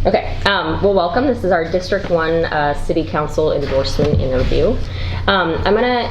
Okay, well, welcome. This is our District 1 City Council endorsement interview. I'm going to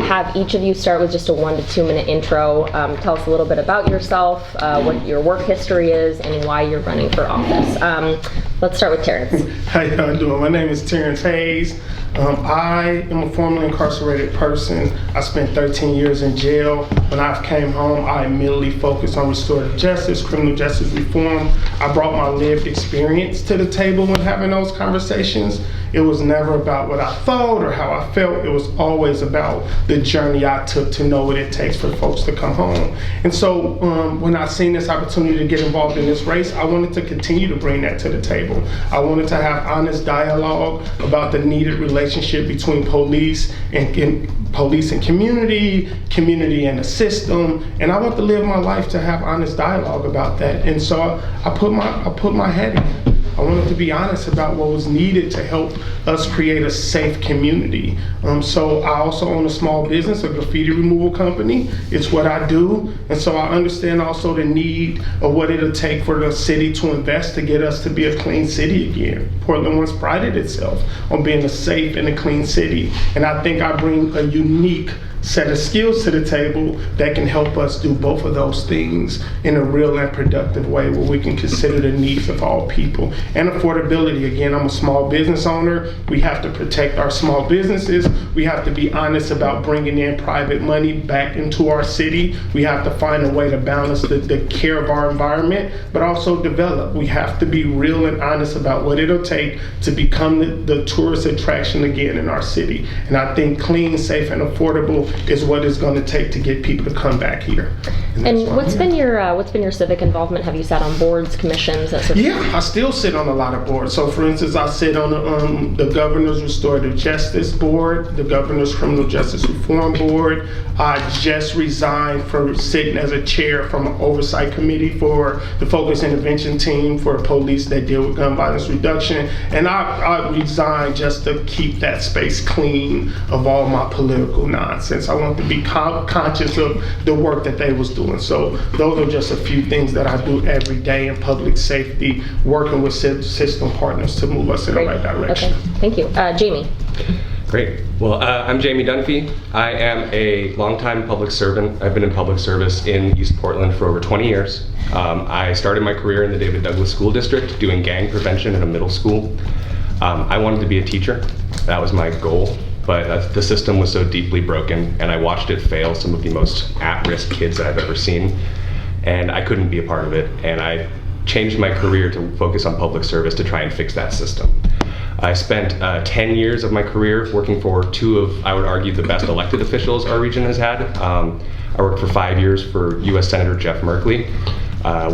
have each of you start with just a 1 to 2 minute intro. Tell us a little bit about yourself, what your work history is, and why you're running for office. Let's start with Terrence. How y'all doing? My name is Terrence Hayes. I am a formerly incarcerated person. I spent 13 years in jail. When I came home, I immediately focused on restorative justice, criminal justice reform. I brought my lived experience to the table when having those conversations. It was never about what I thought or how I felt. It was always about the journey I took to know what it takes for folks to come home. And so when I seen this opportunity to get involved in this race, I wanted to continue to bring that to the table. I wanted to have honest dialogue about the needed relationship between police and community, community and the system. And I want to live my life to have honest dialogue about that. And so I put my head in. I wanted to be honest about what was needed to help us create a safe community. So I also own a small business, a graffiti removal company. It's what I do. And so I understand also the need of what it'll take for the city to invest to get us to be a clean city again. Portland once prided itself on being a safe and a clean city. And I think I bring a unique set of skills to the table that can help us do both of those things in a real and productive way where we can consider the needs of all people. And affordability, again, I'm a small business owner. We have to protect our small businesses. We have to be honest about bringing in private money back into our city. We have to find a way to balance the care of our environment, but also develop. We have to be real and honest about what it'll take to become the tourist attraction again in our city. And I think clean, safe, and affordable is what it's going to take to get people to come back here. And what's been your civic involvement? Have you sat on boards, commissions, that sort of thing? Yeah, I still sit on a lot of boards. So for instance, I sit on the Governor's Restorative Justice Board, the Governor's Criminal Justice Reform Board. I just resigned from sitting as a chair from an oversight committee for the Focus Intervention Team for police that deal with gun violence reduction. And I resigned just to keep that space clean of all my political nonsense. I want to be conscious of the work that they was doing. So those are just a few things that I do every day in public safety, working with system partners to move us in the right direction. Okay, thank you. Jamie. Great. Well, I'm Jamie Dunphy. I am a longtime public servant. I've been in public service in East Portland for over 20 years. I started my career in the David Douglas School District doing gang prevention in a middle school. I wanted to be a teacher. That was my goal. But the system was so deeply broken, and I watched it fail some of the most at-risk kids that I've ever seen, and I couldn't be a part of it. And I changed my career to focus on public service to try and fix that system. I spent 10 years of my career working for two of, I would argue, the best elected officials our region has had. I worked for 5 years for U.S. Senator Jeff Merkley,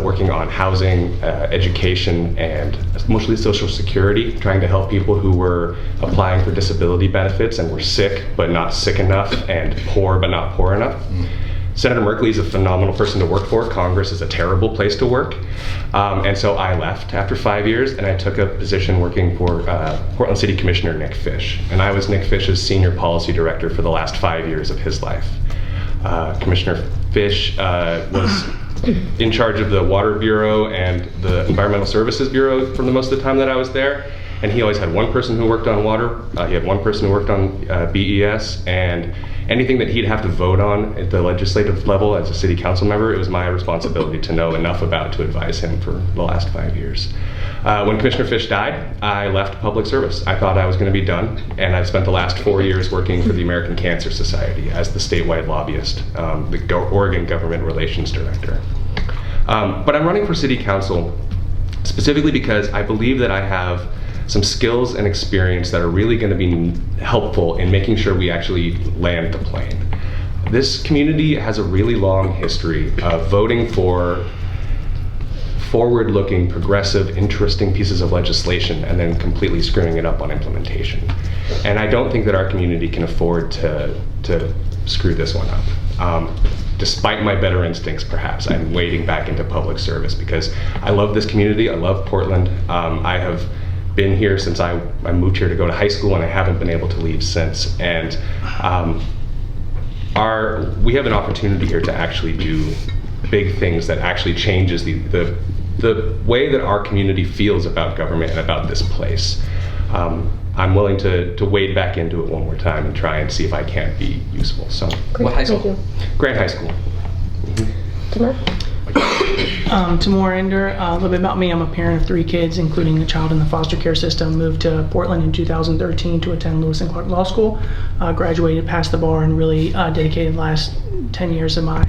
working on housing, education, and mostly Social Security, trying to help people who were applying for disability benefits and were sick but not sick enough, and poor but not poor enough. Senator Merkley is a phenomenal person to work for. Congress is a terrible place to work. And so I left after 5 years, and I took a position working for Portland City Commissioner Nick Fish. And I was Nick Fish's senior policy director for the last 5 years of his life. Commissioner Fish was in charge of the Water Bureau and the Environmental Services Bureau for the most of the time that I was there. And he always had one person who worked on water, he had one person who worked on BES, and anything that he'd have to vote on at the legislative level as a city council member, it was my responsibility to know enough about to advise him for the last 5 years. When Commissioner Fish died, I left public service. I thought I was going to be done, and I've spent the last 4 years working for the American Cancer Society as the statewide lobbyist, the Oregon Government Relations Director. But I'm running for city council specifically because I believe that I have some skills and experience that are really going to be helpful in making sure we actually land the plane. This community has a really long history of voting for forward-looking, progressive, interesting pieces of legislation and then completely screwing it up on implementation. And I don't think that our community can afford to screw this one up. Despite my better instincts, perhaps, I'm wading back into public service because I love this community, I love Portland. I have been here since I moved here to go to high school, and I haven't been able to leave since. And we have an opportunity here to actually do big things that actually changes the the way that our community feels about government and about this place. I'm willing to wade back into it one more time and try and see if I can't be useful. So, Great. What high school? Thank Grant High School. you. Tamar? Tamar Ender, a little bit about me. I'm a parent of 3 kids, including a child in the foster care system. Moved to Portland in 2013 to attend Lewis and Clark Law School. Graduated, passed the bar, and really dedicated the last 10 years of my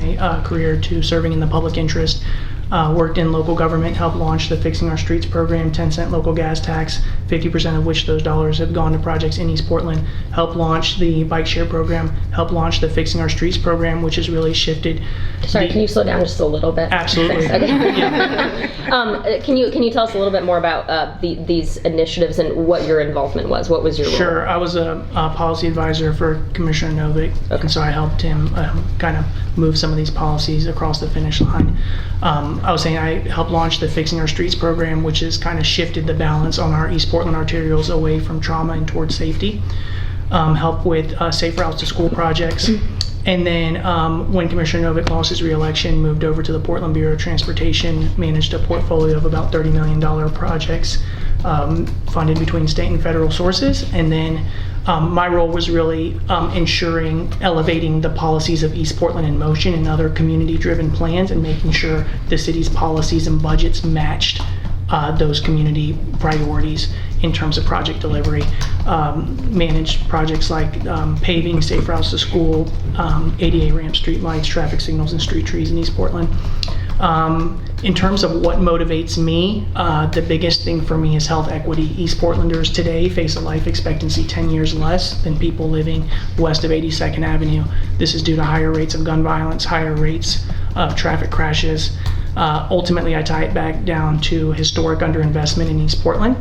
career to serving in the public interest. Worked in local government, helped launch the Fixing Our Streets program, 10-cent local gas tax, 50% of which those dollars have gone to projects in East Portland. Helped launch the bike share program, helped launch the Fixing Our Streets program, which has really shifted. Sorry, can you slow down just a little bit? Absolutely. Okay. Yeah. Can you tell us a little bit more about these initiatives and what your involvement was? What was your role? Sure. I was a policy advisor for Commissioner Novick, and so I helped him kind of move some of these policies across the finish line. I was saying I helped launch the Fixing Our Streets program, which has kind of shifted the balance on our East Portland arterials away from trauma and towards safety. Help with safe routes to school projects. And then when Commissioner Novick lost his re-election, moved over to the Portland Bureau of Transportation, managed a portfolio of about $30 million projects funded between state and federal sources. And then my role was really ensuring elevating the policies of East Portland in motion and other community-driven plans, and making sure the city's policies and budgets matched those community priorities in terms of project delivery. Managed projects like paving, safe routes to school, ADA ramps, street lights, traffic signals, and street trees in East Portland. In terms of what motivates me, the biggest thing for me is health equity. East Portlanders today face a life expectancy 10 years less than people living west of 82nd Avenue. This is due to higher rates of gun violence, higher rates of traffic crashes. Ultimately, I tie it back down to historic underinvestment in East Portland.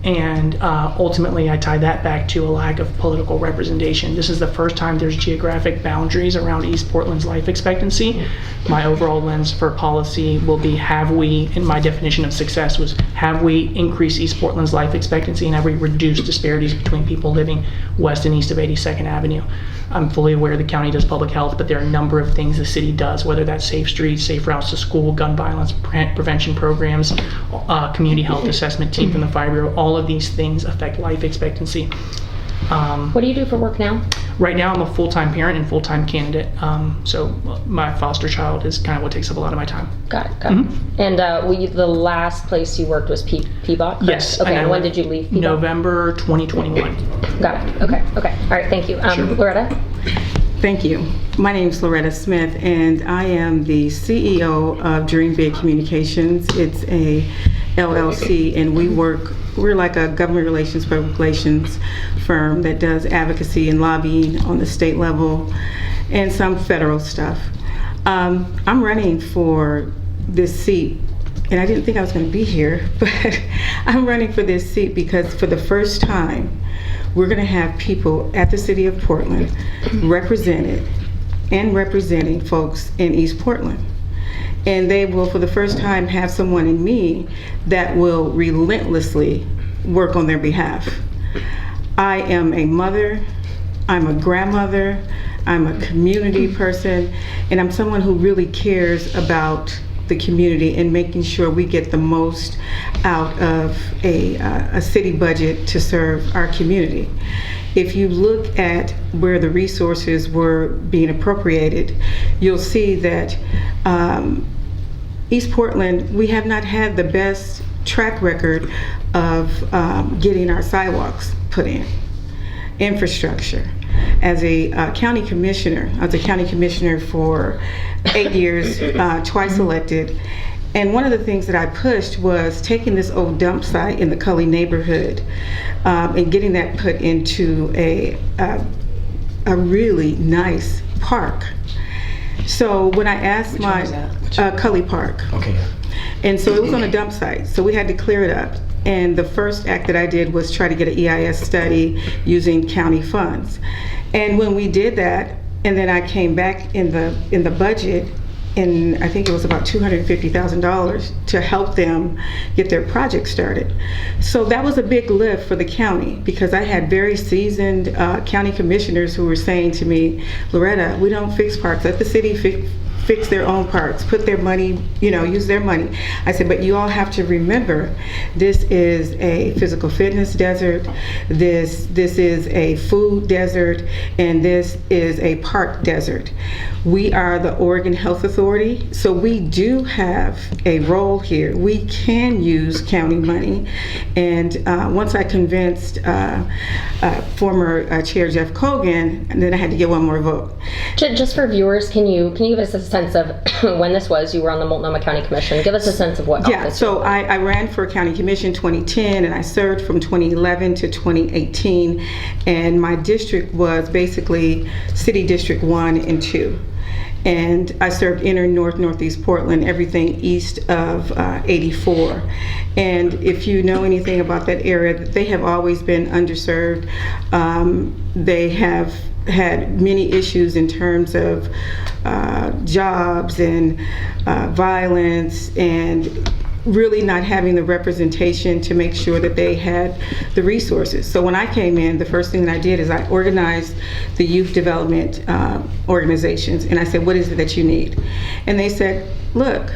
And ultimately, I tie that back to a lack of political representation. This is the first time there's geographic boundaries around East Portland's life expectancy. My overall lens for policy will be, have we, and my definition of success was, have we increased East Portland's life expectancy, and have we reduced disparities between people living west and east of 82nd Avenue? I'm fully aware the county does public health, but there are a number of things the city does, whether that's safe streets, safe routes to school, gun violence prevention programs, community health assessment team from the Fire Bureau. All of these things affect life expectancy. What do you do for work now? Right now, I'm a full-time parent and full-time candidate. So my foster child is kind of what takes up a lot of my time. Got it. And the last place you worked was Peabot? Yes. Okay, and when did you leave Peabot? November 2021. Got it. Okay. All right, thank you. Sure. Loretta? Thank you. My name is Loretta Smith, and I am the CEO of Dream Big Communications. It's a LLC, and we're like a government relations, public relations firm that does advocacy and lobbying on the state level and some federal stuff. I'm running for this seat, and I didn't think I was going to be here, but I'm running for this seat because for the first time, we're going to have people at the city of Portland represented and representing folks in East Portland. And they will, for the first time, have someone in me that will relentlessly work on their behalf. I am a mother, I'm a grandmother, I'm a community person, and I'm someone who really cares about the community and making sure we get the most out of a city budget to serve our community. If you look at where the resources were being appropriated, you'll see that East Portland, we have not had the best track record of getting our sidewalks put in, infrastructure. As a county commissioner, I was a county commissioner for 8 years, twice elected. And one of the things that I pushed was taking this old dump site in the Cully neighborhood and getting that put into a really nice park. So when I asked Cully Park. Okay. And so it was on a dump site, so we had to clear it up. And the first act that I did was try to get an EIS study using county funds. And when we did that, and then I came back in the budget, and I think it was about $250,000 to help them get their project started. So that was a big lift for the county, because I had very seasoned county commissioners who were saying to me, Loretta, we don't fix parks, let the city fix their own parks, put their money, use their money. I said, but you all have to remember, this is a physical fitness desert, this is a food desert, and this is a park desert. We are the Oregon Health Authority, so we do have a role here. We can use county money, and once I convinced former Chair Jeff Cogan, and then I had to get one more vote. Just for viewers, can you give us a sense of when this was? You were on the Multnomah County Commission. Give us a sense of what office. So I ran for County Commission 2010, and I served from 2011 to 2018, and my district was basically City District 1 and 2. And I served inner northeast Portland, everything east of 84. And if you know anything about that area, they have always been underserved. They have had many issues in terms of jobs and violence, and really not having the representation to make sure that they had the resources. So when I came in, the first thing that I did is I organized the youth development organizations, and I said, what is it that you need? And they said, look,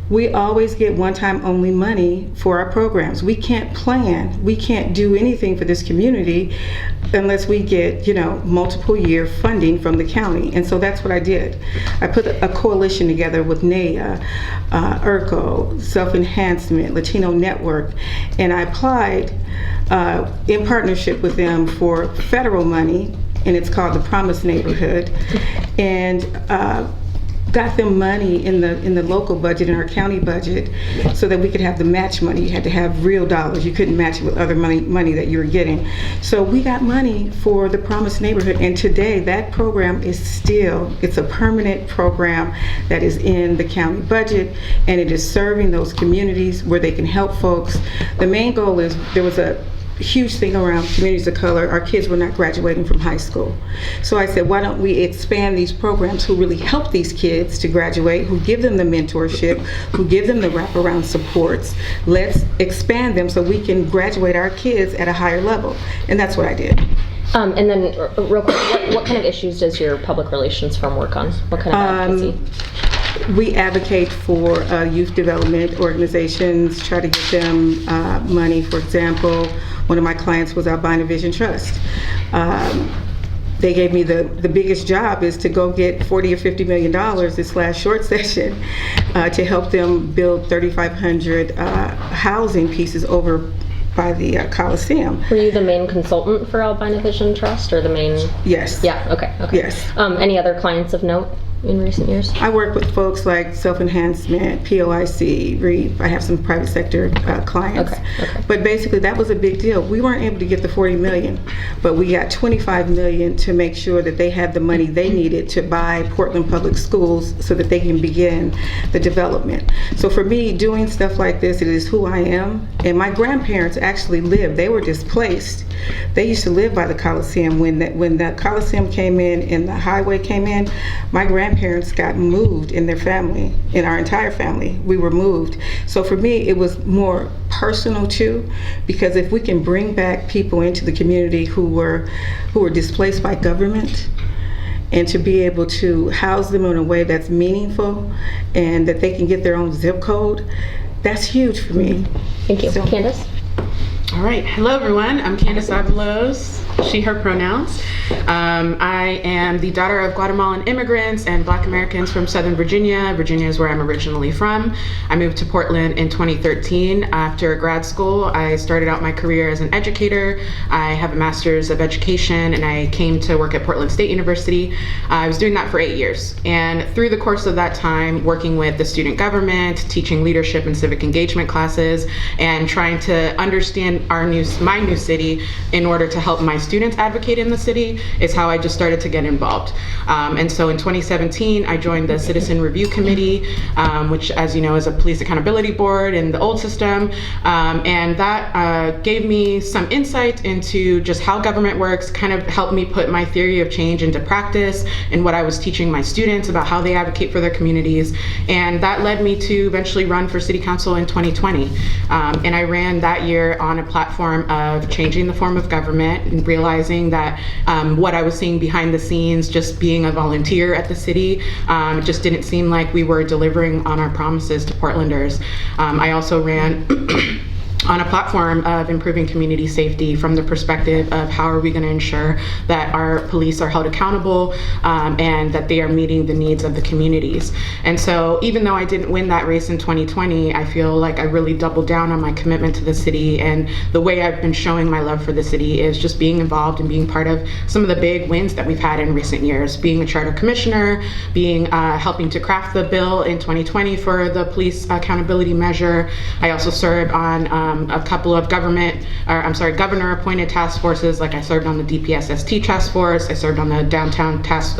we always get one-time only money for our programs. We can't plan, we can't do anything for this community unless we get, multiple year funding from the county. And so that's what I did. I put a coalition together with NAIA, IRCO, Self-Enhancement, Latino Network, and I applied in partnership with them for federal money, and it's called the Promise Neighborhood, and got them money in the local budget, in our county budget, so that we could have the match money. You had to have real dollars. You couldn't match it with other money that you were getting. So we got money for the Promised Neighborhood, and today that program is it's a permanent program that is in the county budget, and it is serving those communities where they can help folks. The main goal is, there was a huge thing around communities of color. Our kids were not graduating from high school. So I said, why don't we expand these programs who really help these kids to graduate, who give them the mentorship, who give them the wraparound supports. Let's expand them so we can graduate our kids at a higher level. And that's what I did. And then, real quick, what kind of issues does your public relations firm work on? What kind of advocacy? We advocate for youth development organizations, try to get them money. For example, one of my clients was Albina Vision Trust. They gave me the biggest job is to go get $40 or $50 million this last short session to help them build 3,500 housing pieces over by the Coliseum. Were you the main consultant for Albina Vision Trust, or the main? Yes. Yeah, okay. Yes. Any other clients of note in recent years? I work with folks like Self-Enhancement, POIC, REAP. I have some private sector clients. Okay. But basically that was a big deal. We weren't able to get the 40 million, but we got 25 million to make sure that they had the money they needed to buy Portland Public Schools so that they can begin the development. So for me, doing stuff like this, it is who I am. And my grandparents actually lived, they were displaced. They used to live by the Coliseum. When the Coliseum came in and the highway came in, my grandparents got moved in their family, in our entire family. We were moved. So for me, it was more personal too, because if we can bring back people into the community who were displaced by government, and to be able to house them in a way that's meaningful and that they can get their own zip code, that's huge for me. Thank you. So, Candace? All right. Hello, everyone. I'm Candace Avalos, she, her pronouns. I am the daughter of Guatemalan immigrants and Black Americans from Southern Virginia. Virginia is where I'm originally from. I moved to Portland in 2013. After grad school, I started out my career as an educator. I have a master's of education, and I came to work at Portland State University. I was doing that for 8 years. And through the course of that time, working with the student government, teaching leadership and civic engagement classes, and trying to understand my new city in order to help my students advocate in the city, is how I just started to get involved. And so in 2017, I joined the Citizen Review Committee, which, as you know, is a police accountability board in the old system. And that gave me some insight into just how government works, kind of helped me put my theory of change into practice and what I was teaching my students about how they advocate for their communities. And that led me to eventually run for city council in 2020. And I ran that year on a platform of changing the form of government and realizing that what I was seeing behind the scenes, just being a volunteer at the city, just didn't seem like we were delivering on our promises to Portlanders. I also ran on a platform of improving community safety from the perspective of how are we going to ensure that our police are held accountable and that they are meeting the needs of the communities. And so even though I didn't win that race in 2020, I feel like I really doubled down on my commitment to the city, and the way I've been showing my love for the city is just being involved and being part of some of the big wins that we've had in recent years, being a charter commissioner, being helping to craft the bill in 2020 for the police accountability measure. I also served on a couple of governor appointed task forces. Like I served on the DPSST task force. I served on the downtown task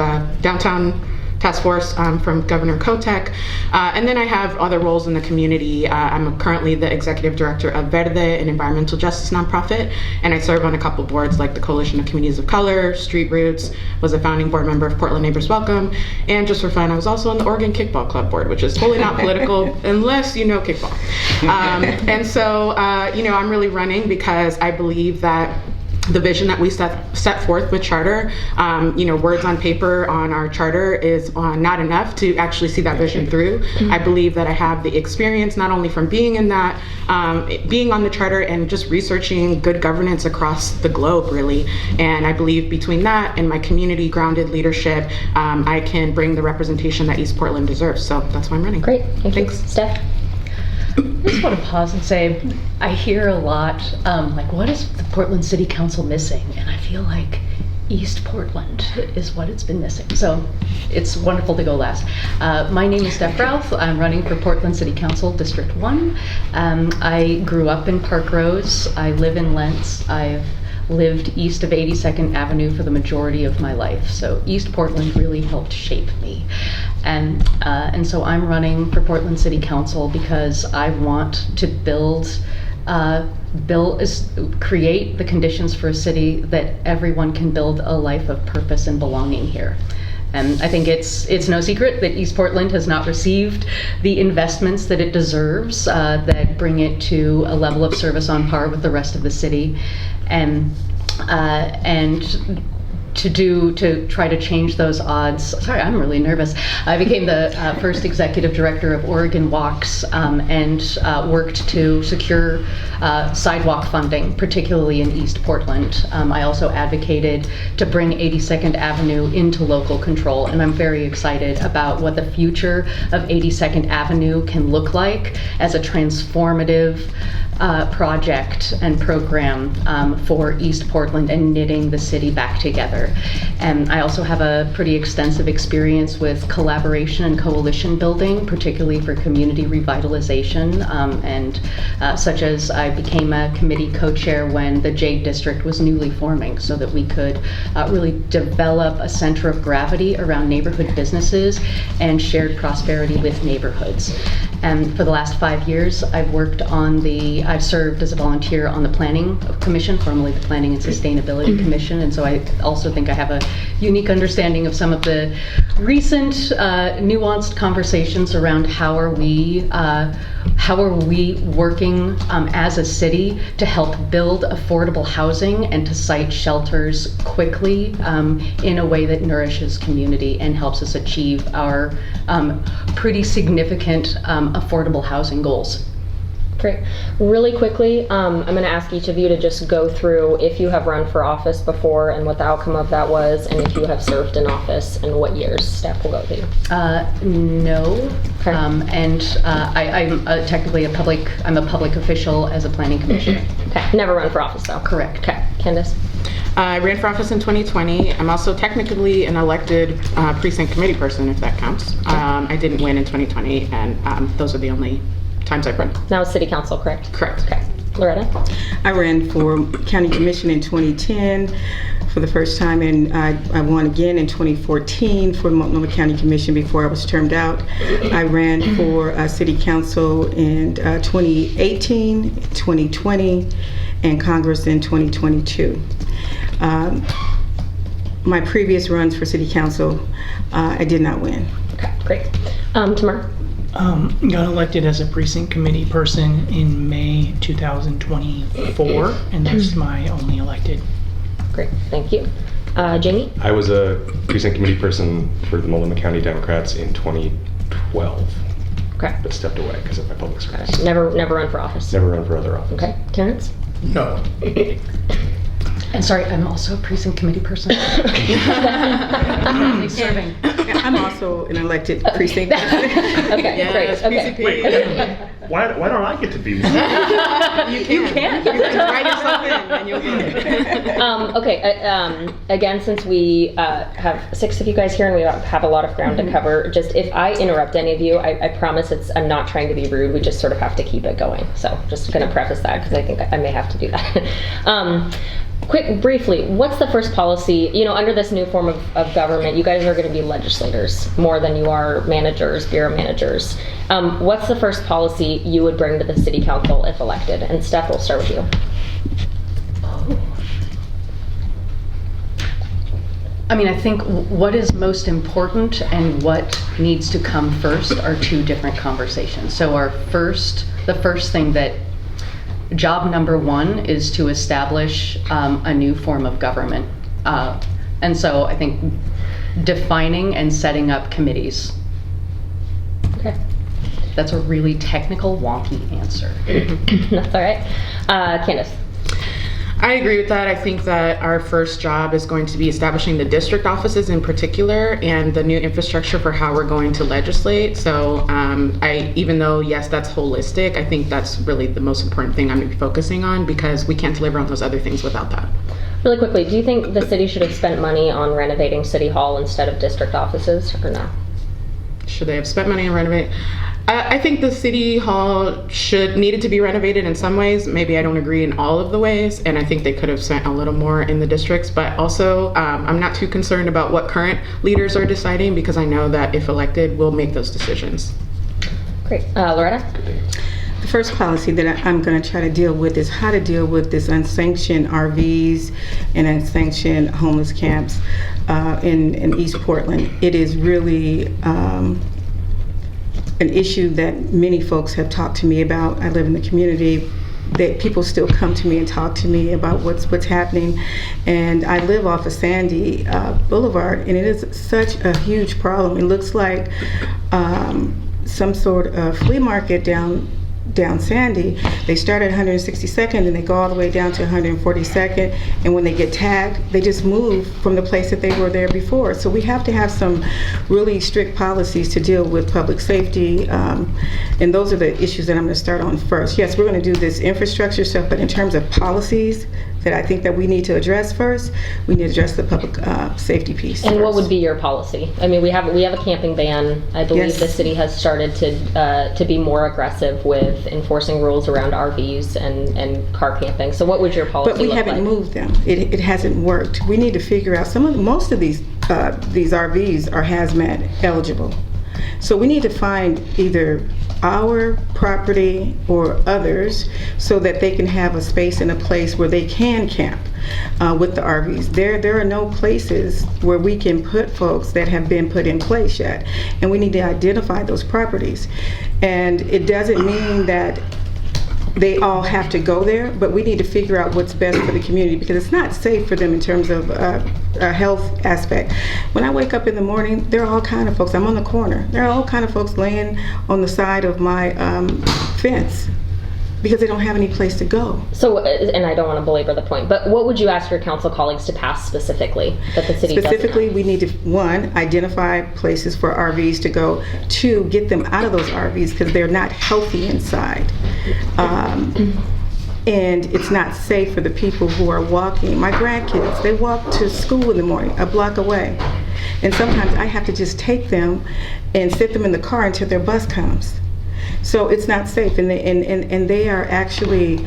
force from Governor Kotek. And then I have other roles in the community. I'm currently the executive director of Verde, an environmental justice nonprofit, and I serve on a couple boards like the Coalition of Communities of Color, Street Roots, was a founding board member of Portland Neighbors Welcome, and just for fun, I was also on the Oregon Kickball Club board, which is totally not political unless you know kickball. And so, I'm really running because I believe that the vision that we set forth with charter, words on paper on our charter is not enough to actually see that vision through. I believe that I have the experience not only from being in that, being on the charter and just researching good governance across the globe, really. And I believe between that and my community grounded leadership, I can bring the representation that East Portland deserves. So that's why I'm running. Great, thanks. Thanks. Steph? I just want to pause and say, I hear a lot, what is the Portland City Council missing? And I feel like East Portland is what it's been missing. So it's wonderful to go last. My name is Steph Routh. I'm running for Portland City Council District 1. I grew up in Park Rose. I live in Lentz. I've lived east of 82nd Avenue for the majority of my life. So East Portland really helped shape me. And so I'm running for Portland City Council because I want to create the conditions for a city that everyone can build a life of purpose and belonging here. And I think it's no secret that East Portland has not received the investments that it deserves that bring it to a level of service on par with the rest of the city. And to try to change those odds. Sorry, I'm really nervous. I became the first executive director of Oregon Walks and worked to secure sidewalk funding, particularly in East Portland. I also advocated to bring 82nd Avenue into local control, and I'm very excited about what the future of 82nd Avenue can look like as a transformative project and program for East Portland and knitting the city back together. And I also have a pretty extensive experience with collaboration and coalition building, particularly for community revitalization, and such as I became a committee co-chair when the Jade District was newly forming so that we could really develop a center of gravity around neighborhood businesses and shared prosperity with neighborhoods. And for the last 5 years, I've served as a volunteer on the Planning Commission, formerly the Planning and Sustainability Commission, and so I also think I have a unique understanding of some of the recent nuanced conversations around how are we working as a city to help build affordable housing and to site shelters quickly in a way that nourishes community and helps us achieve our pretty significant affordable housing goals. Great. Really quickly, I'm going to ask each of you to just go through if you have run for office before and what the outcome of that was, and if you have served in office and what years. Steph, will go with you. No. Okay. I'm technically a public official as a planning commissioner. Okay. Never run for office though. Correct. Okay. Candace? I ran for office in 2020. I'm also technically an elected precinct committee person, if that counts. I didn't win in 2020, and those are the only times I've run. Now it's city council, correct? Correct. Okay. Loretta? I ran for county commission in 2010 for the first time, and I won again in 2014 for Multnomah County Commission before I was termed out. I ran for city council in 2018, 2020, and Congress in 2022. My previous runs for city council, I did not win. Okay, great. Tamar? Got elected as a precinct committee person in May 2024, and that's my only elected Great, thank you. Jamie? I was a precinct committee person for the Multnomah County Democrats in 2012, Okay. but stepped away because of my public service. Never run for office? Never run for other office. Okay, Terrence? No. And sorry, I'm also a precinct committee person. Currently serving. I'm also an elected precinct. Okay, Yes, great, precinct okay. committee. Why don't I get to be one? You can write yourself in and you'll get it. Okay, again, since we have 6 of you guys here and we have a lot of ground to cover, just if I interrupt any of you, I promise I'm not trying to be rude, we just sort of have to keep it going. So just gonna preface that because I think I may have to do that. Briefly, what's the first policy, under this new form of government, you guys are gonna be legislators more than you are managers, bureau managers. What's the first policy you would bring to the city council if elected? And Steph, we'll start with you. I mean, I think what is most important and what needs to come first are 2 different conversations. So the first thing that job number 1 is to establish a new form of government. And so I think defining and setting up committees. Okay. That's a really technical, wonky answer. That's all right. Candace? I agree with that. I think that our first job is going to be establishing the district offices in particular and the new infrastructure for how we're going to legislate. So even though, yes, that's holistic, I think that's really the most important thing I'm going to be focusing on because we can't deliver on those other things without that. Really quickly, do you think the city should have spent money on renovating City Hall instead of district offices or no? Should they have spent money on renovating? I think the city hall needed to be renovated in some ways. Maybe I don't agree in all of the ways, and I think they could have spent a little more in the districts. But also, I'm not too concerned about what current leaders are deciding because I know that if elected, we'll make those decisions. Great. Loretta? The first policy that I'm going to try to deal with is how to deal with this unsanctioned RVs and unsanctioned homeless camps in East Portland. It is really an issue that many folks have talked to me about. I live in the community that people still come to me and talk to me about what's happening. And I live off of Sandy Boulevard, and it is such a huge problem. It looks like some sort of flea market down Sandy. They start at 162nd and they go all the way down to 142nd, and when they get tagged, they just move from the place that they were there before. So we have to have some really strict policies to deal with public safety, and those are the issues that I'm going to start on first. Yes, we're going to do this infrastructure stuff, but in terms of policies that I think that we need to address first, we need to address the public safety piece. And what first. would be your policy? I mean, we have a camping ban. I believe Yes. the city has started to be more aggressive with enforcing rules around RVs and car camping. So what would your policy But we look haven't like? moved them. It hasn't worked. We need to figure out most of these RVs are hazmat eligible. So we need to find either our property or others so that they can have a space and a place where they can camp with the RVs. There are no places where we can put folks that have been put in place yet, and we need to identify those properties. And it doesn't mean that they all have to go there, but we need to figure out what's best for the community because it's not safe for them in terms of a health aspect. When I wake up in the morning, there are all kind of folks. I'm on the corner. There are all kind of folks laying on the side of my fence because they don't have any place to go. So, and I don't want to belabor the point, but what would you ask your council colleagues to pass specifically that the city doesn't Specifically, have? we need to, 1, identify places for RVs to go. 2, get them out of those RVs because they're not healthy inside. And it's not safe for the people who are walking. My grandkids, they walk to school in the morning, a block away. And sometimes I have to just take them and sit them in the car until their bus comes. So it's not safe, and they are actually,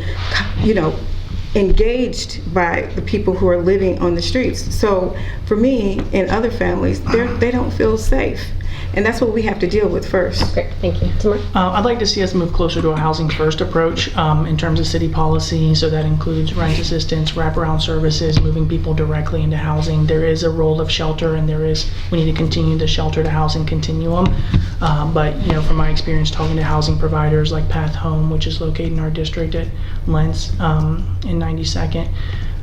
engaged by the people who are living on the streets. So for me and other families, they don't feel safe. And that's what we have to deal with first. Great, thank you. Tamar? I'd like to see us move closer to a housing first approach in terms of city policy. So that includes rent assistance, wraparound services, moving people directly into housing. There is a role of shelter, and we need to continue the shelter to housing continuum. But from my experience talking to housing providers like Path Home, which is located in our district at Lentz in 92nd,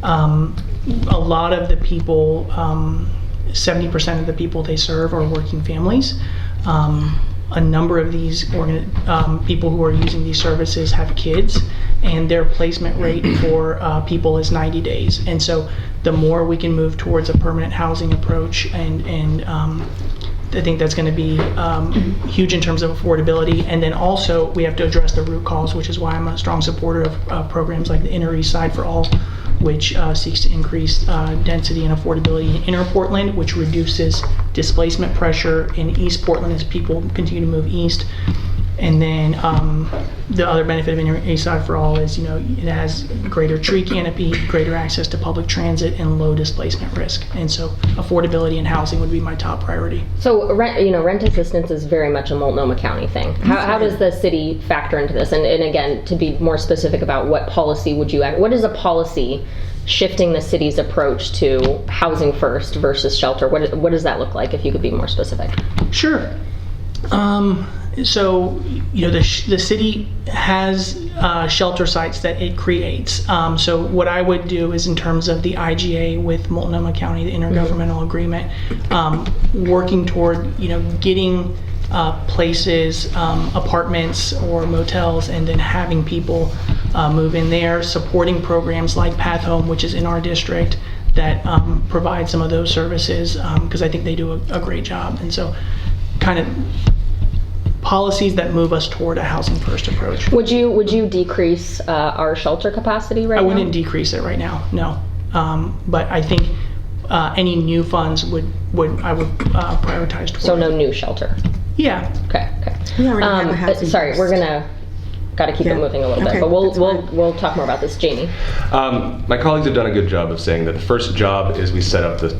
A lot of the people, 70% of the people they serve are working families. A number of these people who are using these services have kids, and their placement rate for people is 90 days. And so the more we can move towards a permanent housing approach, and I think that's going to be huge in terms of affordability. And then also we have to address the root cause, which is why I'm a strong supporter of programs like the Inner East Side for All, which seeks to increase density and affordability in Inner Portland, which reduces displacement pressure in East Portland as people continue to move east. And then the other benefit of Inner East Side for All is, it has greater tree canopy, greater access to public transit, and low displacement risk. And so affordability and housing would be my top priority. So rent assistance is very much a Multnomah County thing. How does the city factor into this? And again, to be more specific about what policy what is a policy shifting the city's approach to housing first versus shelter? What does that look like, if you could be more specific? Sure. So, the city has shelter sites that it creates. So what I would do is, in terms of the IGA with Multnomah County, the intergovernmental agreement, working toward, getting places, apartments or motels, and then having people move in there, supporting programs like Path Home, which is in our district, that provide some of those services, because I think they do a great job. And so kind of policies that move us toward a housing first approach. Would you decrease our shelter capacity right now? I wouldn't decrease it right now, no. But I think any new funds I would prioritize toward. So no new shelter? Yeah. Okay. We already have a housing sorry, first. we're got to keep it moving a little bit, Okay, but that's we'll talk more about this. Jamie? My colleagues have done a good job of saying that the first job is we set up the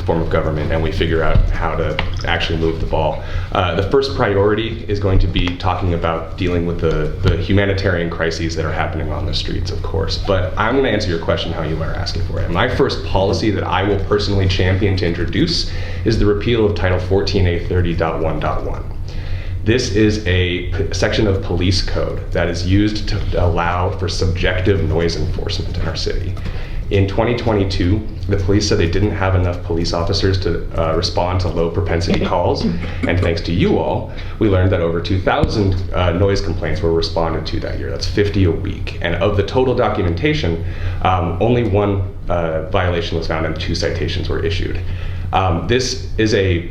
form of government and we figure out how to actually move the ball. The first priority is going to be talking about dealing with the humanitarian crises that are happening on the streets, of course. But I'm going to answer your question how you are asking for it. My first policy that I will personally champion to introduce is the repeal of Title 14A30.1.1. This is a section of police code that is used to allow for subjective noise enforcement in our city. In 2022, the police said they didn't have enough police officers to respond to low propensity calls, and thanks to you all, we learned that over 2,000 noise complaints were responded to that year. That's 50 a week. And of the total documentation, only one violation was found and 2 citations were issued. This is a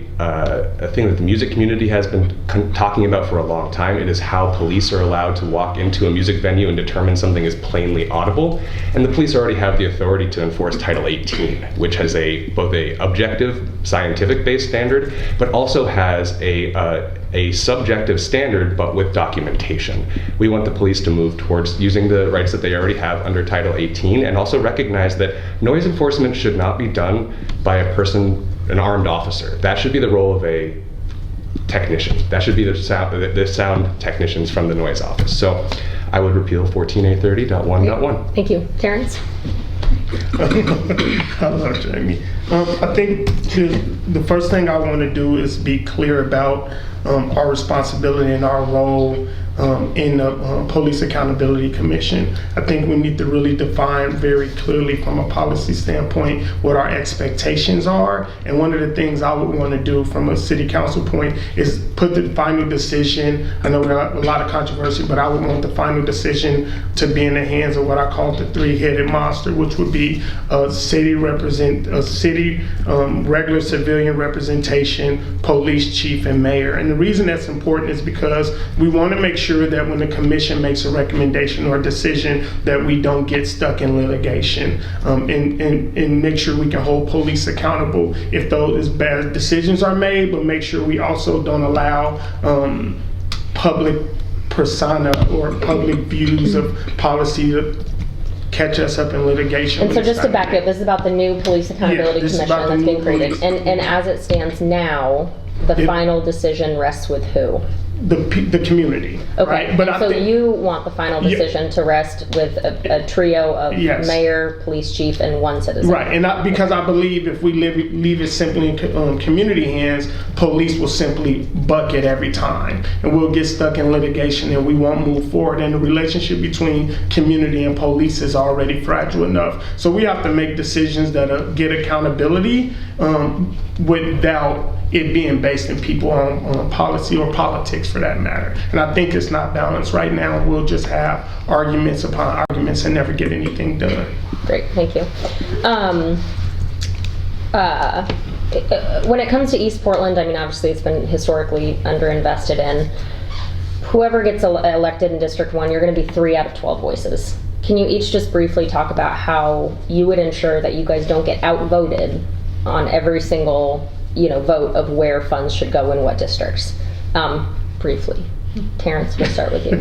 thing that the music community has been talking about for a long time. It is how police are allowed to walk into a music venue and determine something is plainly audible. And the police already have the authority to enforce Title 18, which has both a objective, scientific-based standard, but also has a subjective standard, but with documentation. We want the police to move towards using the rights that they already have under Title 18, and also recognize that noise enforcement should not be done by an armed officer. That should be the role of a technician. That should be the sound technicians from the noise office. So I would repeal 14A30.1.1. Thank you. Terrence? Hello, Jamie. I think the first thing I want to do is be clear about our responsibility and our role in the Police Accountability Commission. I think we need to really define very clearly from a policy standpoint what our expectations are. And one of the things I would want to do from a city council point is put the final decision. I know there's a lot of controversy, but I would want the final decision to be in the hands of what I call the 3-headed monster, which would be a city regular civilian representation, police chief, and mayor. And the reason that's important is because we want to make sure that when the commission makes a recommendation or a decision that we don't get stuck in litigation, and make sure we can hold police accountable if those bad decisions are made, but make sure we also don't allow public persona or public views of policy to catch us up in litigation. And so just to back up, this is about the new Police Accountability Commission that's being created. And as it stands now, the final decision rests with who? the community, Okay, right? But so you want the final decision to rest with a trio of Yes. mayor, police chief, and one citizen. Right, and because I believe if we leave it simply in community hands, police will simply buck it every time, and we'll get stuck in litigation, and we won't move forward. And the relationship between community and police is already fragile enough. So we have to make decisions that get accountability without it being based in people on policy or politics, for that matter. And I think it's not balanced right now. We'll just have arguments upon arguments and never get anything done. Great, thank you. When it comes to East Portland, I mean, obviously it's been historically underinvested in. Whoever gets elected in District 1, you're going to be 3 out of 12 voices. Can you each just briefly talk about how you would ensure that you guys don't get outvoted on every single, vote of where funds should go in what districts? Briefly. Terrence, we'll start with you.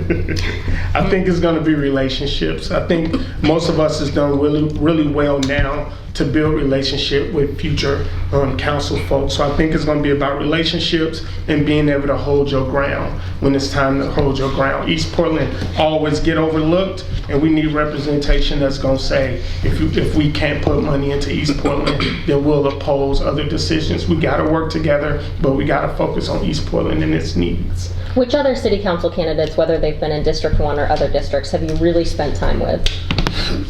I think it's going to be relationships. I think most of us has done really, really well now to build relationship with future council folks. So I think it's going to be about relationships and being able to hold your ground when it's time to hold your ground. East Portland always get overlooked, and we need representation that's going to say, if we can't put money into East Portland, then we'll oppose other decisions. We got to work together, but we got to focus on East Portland and its needs. Which other city council candidates, whether they've been in District 1 or other districts, have you really spent time with?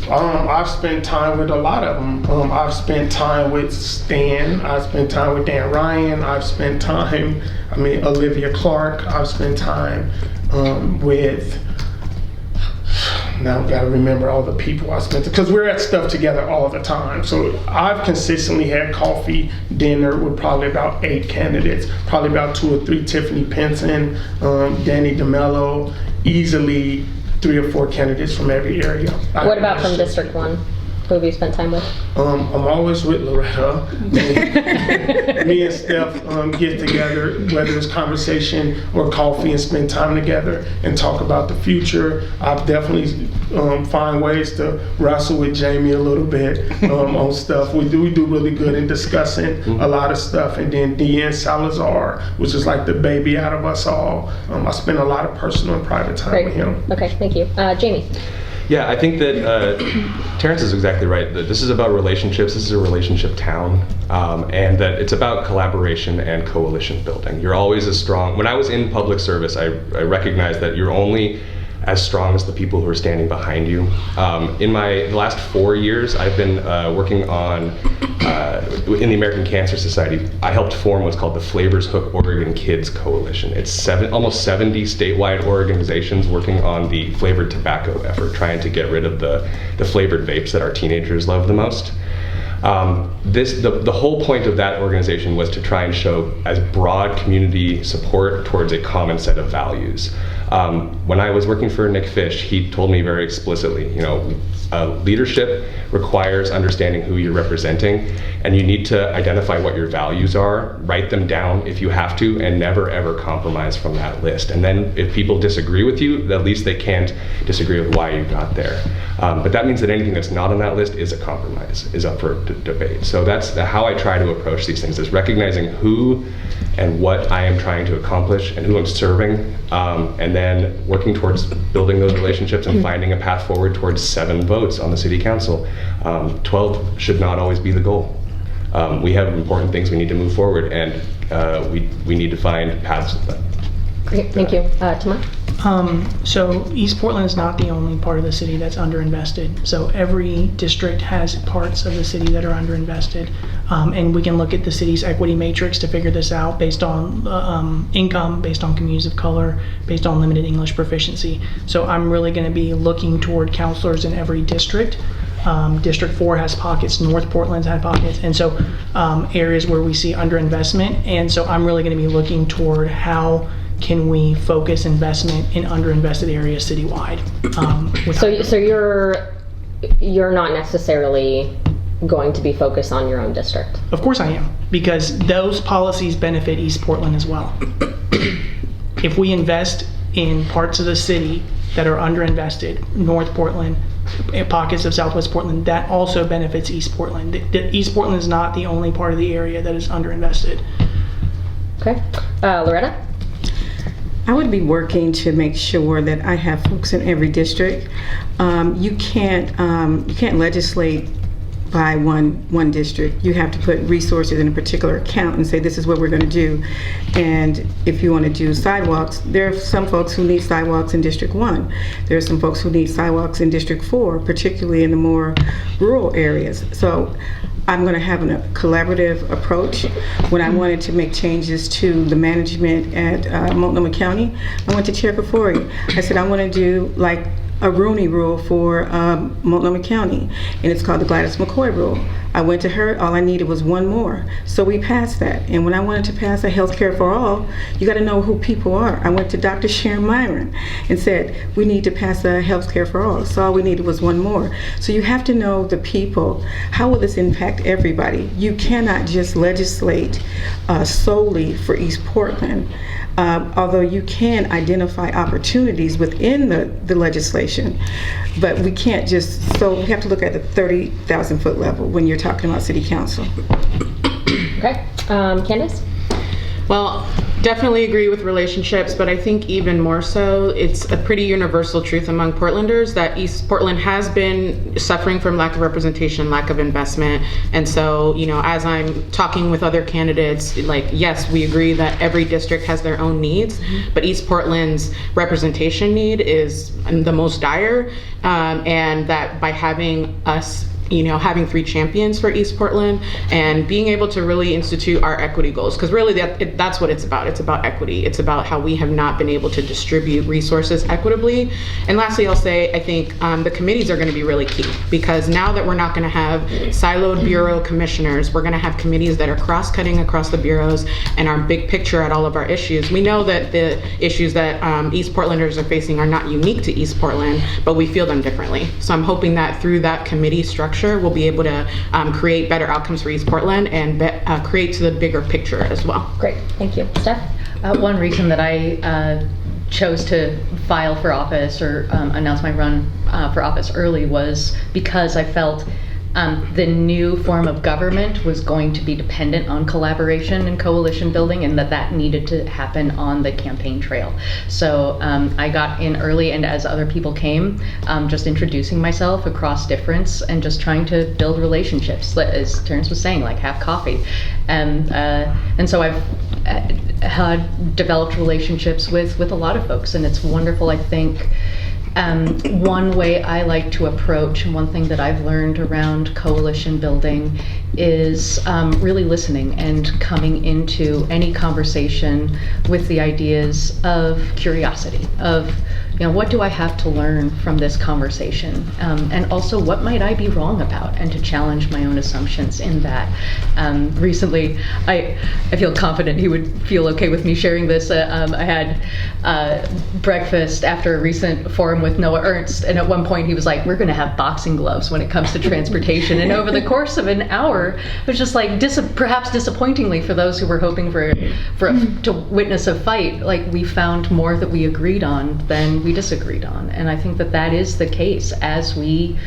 I've spent time with a lot of them. I've spent time with Stan. I've spent time with Dan Ryan. I've spent time, Olivia Clark. I've spent time with, now I've got to remember all the people I spent, because we're at stuff together all the time. So I've consistently had coffee, dinner with probably about 8 candidates, probably about 2 or 3, Tiffany Penson, Danny DeMello, easily 3 or 4 candidates from every area. What about from District 1? Who have you spent time with? I'm always with Loretta. Me and Steph get together, whether it's conversation or coffee, and spend time together and talk about the future. I've definitely find ways to wrestle with Jamie a little bit on stuff. We do really good in discussing a lot of stuff. And then Deanne Salazar, which is like the baby out of us all. I spend a lot of personal and private time with him. Okay, thank you. Jamie. Yeah, I think that Terrence is exactly right. That this is about relationships. This is a relationship town, and that it's about collaboration and coalition building. You're always as strong. When I was in public service, I recognized that you're only as strong as the people who are standing behind you. In the last 4 years, I've been working on, in the American Cancer Society, I helped form what's called the Flavors Hook Oregon Kids Coalition. It's almost 70 statewide organizations working on the flavored tobacco effort, trying to get rid of the flavored vapes that our teenagers love the most. The whole point of that organization was to try and show as broad community support towards a common set of values. When I was working for Nick Fish, he told me very explicitly, leadership requires understanding who you're representing, and you need to identify what your values are, write them down if you have to, and never ever compromise from that list. And then if people disagree with you, at least they can't disagree with why you got there. But that means that anything that's not on that list is a compromise, is up for debate. So that's how I try to approach these things, is recognizing who and what I am trying to accomplish and who I'm serving, and then working towards building those relationships and finding a path forward towards 7 votes on the city council. 12 should not always be the goal. We have important things we need to move forward, and we need to find paths with that. Great, thank you. Tamar? So East Portland is not the only part of the city that's underinvested. So every district has parts of the city that are underinvested. And we can look at the city's equity matrix to figure this out based on income, based on communities of color, based on limited English proficiency. So I'm really going to be looking toward counselors in every district. District 4 has pockets, North Portland's had pockets, and so areas where we see underinvestment. And so I'm really going to be looking toward how can we focus investment in underinvested areas citywide. So you're not necessarily going to be focused on your own district? Of course I am, because those policies benefit East Portland as well. If we invest in parts of the city that are underinvested, North Portland, pockets of Southwest Portland, that also benefits East Portland. East Portland is not the only part of the area that is underinvested. Okay. Loretta? I would be working to make sure that I have folks in every district. You can't legislate by one district. You have to put resources in a particular account and say this is what we're going to do. And if you want to do sidewalks, there are some folks who need sidewalks in District 1. There are some folks who need sidewalks in District 4, particularly in the more rural areas. So I'm going to have a collaborative approach. When I wanted to make changes to the management at Multnomah County, I went to Chair Kafori. I said I want to do like a Rooney Rule for Multnomah County, and it's called the Gladys McCoy Rule. I went to her, all I needed was one more. So we passed that. And when I wanted to pass a healthcare for all, you got to know who people are. I went to Dr. Sharon Myron and said, we need to pass a healthcare for all. So all we needed was one more. So you have to know the people. How will this impact everybody? You cannot just legislate solely for East Portland. Although you can identify opportunities within the legislation, but we can't just, so we have to look at the 30,000 foot level when you're talking about city council. Okay, Candace? Well, definitely agree with relationships, but I think even more so, it's a pretty universal truth among Portlanders that East Portland has been suffering from lack of representation, lack of investment. And so, you know, as I'm talking with other candidates, like, yes, we agree that every district has their own needs, but East Portland's representation need is the most dire, and that by having us, you know, having 3 champions for East Portland and being able to really institute our equity goals, because really that's what it's about. It's about equity. It's about how we have not been able to distribute resources equitably. And lastly, I'll say, I think the committees are going to be really key, because now that we're not going to have siloed bureau commissioners, we're going to have committees that are cross-cutting across the bureaus and our big picture at all of our issues. We know that the issues that East Portlanders are facing are not unique to East Portland, but we feel them differently. So I'm hoping that through that committee structure, we'll be able to create better outcomes for East Portland and create to the bigger picture as well. Great, thank you. Steph? One reason that I chose to file for office or announce my run for office early was because I felt the new form of government was going to be dependent on collaboration and coalition building, and that needed to happen on the campaign trail. So I got in early, and as other people came, just introducing myself across difference and just trying to build relationships, as Terrence was saying, like have coffee. And so I've had developed relationships with a lot of folks, and it's wonderful. I think one way I like to approach, and one thing that I've learned around coalition building, is really listening and coming into any conversation with the ideas of curiosity, of, you know, what do I have to learn from this conversation? And also, what might I be wrong about? And to challenge my own assumptions in that. Recently, I feel confident he would feel okay with me sharing this. I had breakfast after a recent forum with Noah Ernst, and at one point he was like, we're gonna have boxing gloves when it comes to transportation. And over the course of an hour, it was just like, perhaps disappointingly for those who were hoping to witness a fight, like we found more that we agreed on than we disagreed on. And I think that is the case as we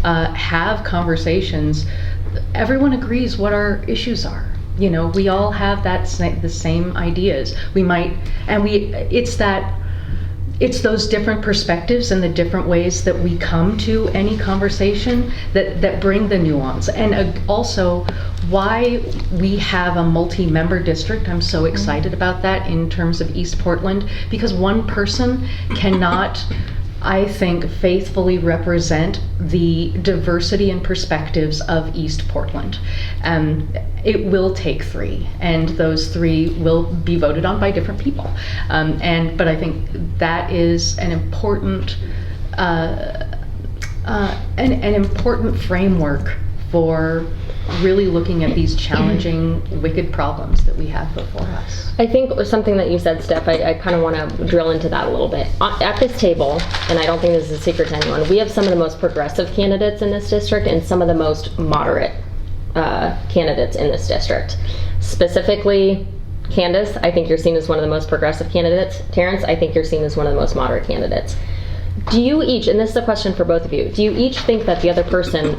have conversations. Everyone agrees what our issues are. You know, we all have the same ideas. It's those different perspectives and the different ways that we come to any conversation that bring the nuance. And also why we have a multi-member district. I'm so excited about that in terms of East Portland, because one person cannot, I think, faithfully represent the diversity and perspectives of East Portland. It will take 3, and those 3 will be voted on by different people. But I think that is an important framework for really looking at these challenging, wicked problems that we have before us. I think something that you said, Steph, I kind of want to drill into that a little bit. At this table, and I don't think this is a secret to anyone, we have some of the most progressive candidates in this district and some of the most moderate candidates in this district. Specifically, Candace, I think you're seen as one of the most progressive candidates. Terrence, I think you're seen as one of the most moderate candidates. Do you each, and this is a question for both of you, do you each think that the other person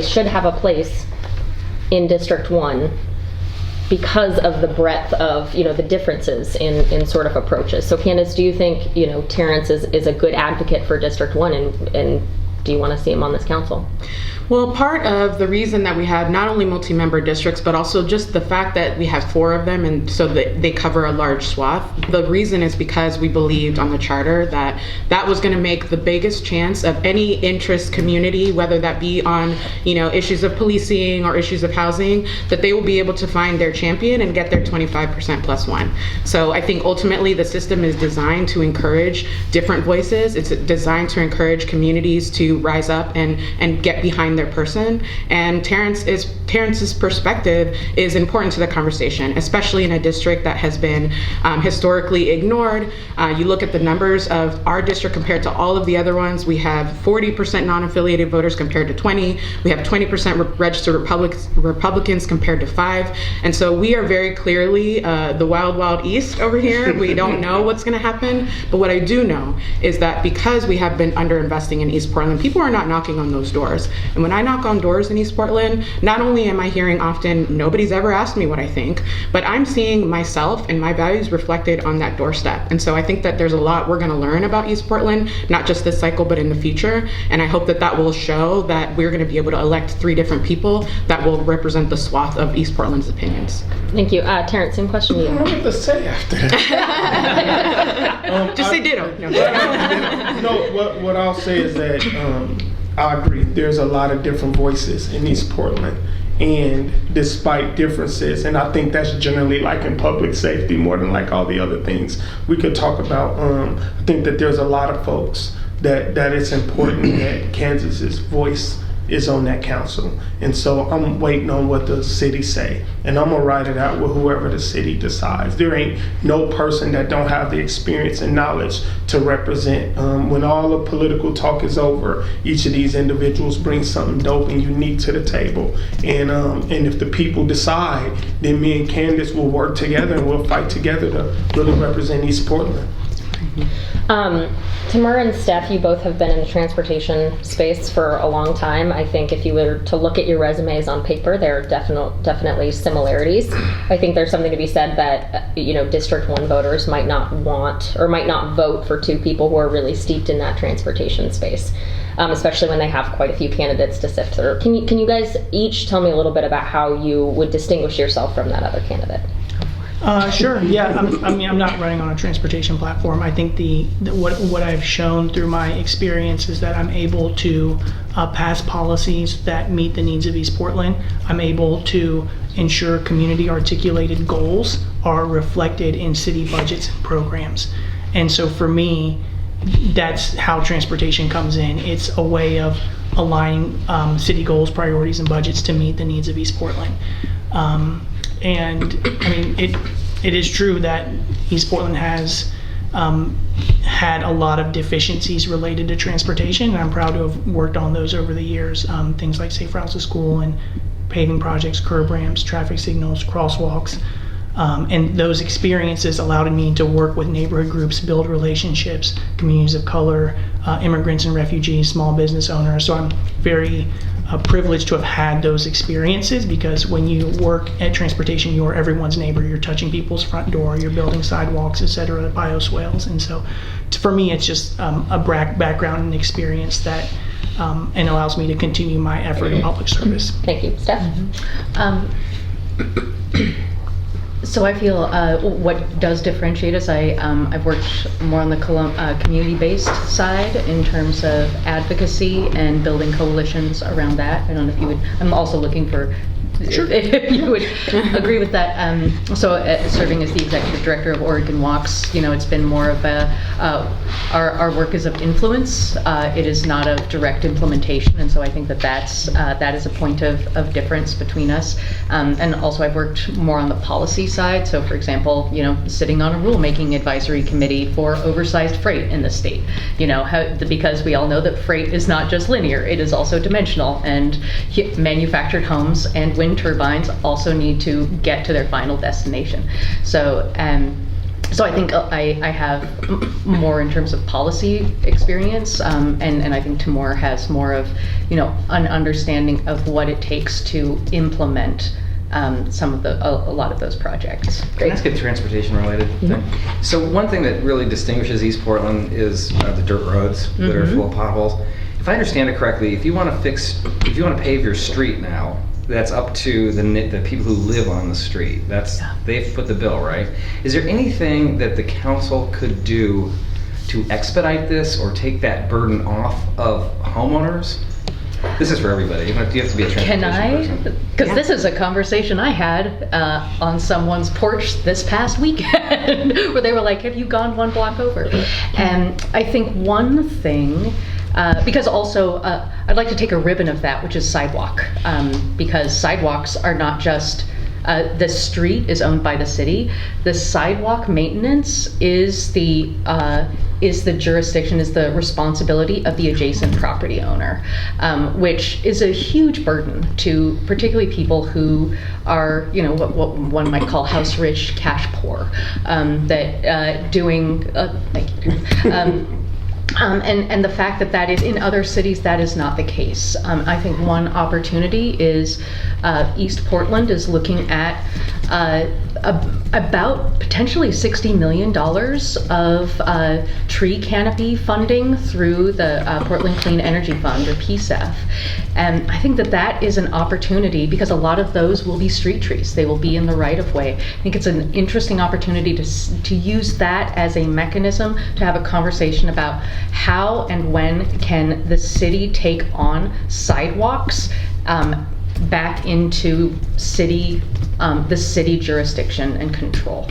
should have a place in District 1 because of the breadth of, the differences in sort of approaches. So Candace, do you think, Terrence is a good advocate for District 1, and do you want to see him on this council? Well, part of the reason that we have not only multi-member districts, but also just the fact that we have 4 of them, and so that they cover a large swath. The reason is because we believed on the charter that that was going to make the biggest chance of any interest community, whether that be on, issues of policing or issues of housing, that they will be able to find their champion and get their 25% plus one. So I think ultimately the system is designed to encourage different voices. It's designed to encourage communities to rise up and get behind their person, and Terrence's perspective is important to the conversation, especially in a district that has been historically ignored. You look at the numbers of our district compared to all of the other ones. We have 40% non-affiliated voters compared to 20. We have 20% registered Republicans compared to 5. And so we are very clearly the wild, wild east over here. We don't know what's going to happen. But what I do know is that because we have been underinvesting in East Portland, people are not knocking on those doors. And when I knock on doors in East Portland, not only am I hearing often, nobody's ever asked me what I think, but I'm seeing myself and my values reflected on that doorstep. And so I think that there's a lot we're going to learn about East Portland, not just this cycle, but in the future. And I hope that that will show that we're going to be able to elect 3 different people that will represent the swath of East Portland's opinions. Thank you. Terrence, same question to you. I don't know what to say after that. Just say ditto. No, what I'll say is that I agree. There's a lot of different voices in East Portland, and despite differences, and I think that's generally like in public safety more than like all the other things we could talk about. I think that there's a lot of folks that it's important that Kansas's voice is on that council, and so I'm waiting on what the city say, and I'm gonna ride it out with whoever the city decides. There ain't no person that don't have the experience and knowledge to represent. When all the political talk is over, each of these individuals brings something dope and unique to the table, and if the people decide, then me and Candace will work together and we'll fight together to really represent East Portland. Tamara and Steph, you both have been in the transportation space for a long time. I think if you were to look at your resumes on paper, there are definitely similarities. I think there's something to be said that, District 1 voters might not want or might not vote for 2 people who are really steeped in that transportation space, especially when they have quite a few candidates to sift through. Can you guys each tell me a little bit about how you would distinguish yourself from that other candidate? Sure. Yeah. I'm not running on a transportation platform. I think what I've shown through my experience is that I'm able to pass policies that meet the needs of East Portland. I'm able to ensure community articulated goals are reflected in city budgets and programs. And so for me, that's how transportation comes in. It's a way of aligning city goals, priorities, and budgets to meet the needs of East Portland. And I mean, it is true that East Portland has had a lot of deficiencies related to transportation, and I'm proud to have worked on those over the years. Things like safe routes to school and paving projects, curb ramps, traffic signals, crosswalks. And those experiences allowed me to work with neighborhood groups, build relationships, communities of color, immigrants and refugees, small business owners. So I'm very privileged to have had those experiences, because when you work at transportation, you're everyone's neighbor. You're touching people's front door, you're building sidewalks, etc., the bioswales. And so for me, it's just a background and experience that and allows me to continue my effort in public service. Thank you. Steph? So I feel what does differentiate us, I've worked more on the community-based side in terms of advocacy and building coalitions around that. I don't know if you would, I'm also looking for, sure, if you would agree with that. Serving as the executive director of Oregon Walks, it's been more of our work is of influence. It is not of direct implementation, and so I think that is a point of difference between us. And also I've worked more on the policy side. So for example, sitting on a rulemaking advisory committee for oversized freight in the state. Because we all know that freight is not just linear, it is also dimensional, and manufactured homes and wind turbines also need to get to their final destination. So I think I have more in terms of policy experience, and I think Timur has more of, an understanding of what it takes to implement some of a lot of those projects. Can I ask a transportation related thing? So one thing that really distinguishes East Portland is the dirt roads that are full of potholes. If I understand it correctly, if you want to pave your street now, that's up to the people who live on the street. They've put the bill, right? Is there anything that the council could do to expedite this or take that burden off of homeowners? This is for everybody. You have to be a transportation person. Because this is a conversation I had on someone's porch this past weekend where they were like, have you gone one block over? And I think one thing, because also I'd like to take a ribbon of that, which is sidewalk, because sidewalks are not just the street is owned by the city. The sidewalk maintenance is the jurisdiction, is the responsibility of the adjacent property owner, which is a huge burden to particularly people who are, what one might call house rich, cash poor, and the fact that is in other cities, that is not the case. I think one opportunity is East Portland is looking at about potentially $60 million of tree canopy funding through the Portland Clean Energy Fund, or PCEF. And I think that is an opportunity because a lot of those will be street trees. They will be in the right of way. I think it's an interesting opportunity to use that as a mechanism to have a conversation about how and when can the city take on sidewalks back into the city jurisdiction and control.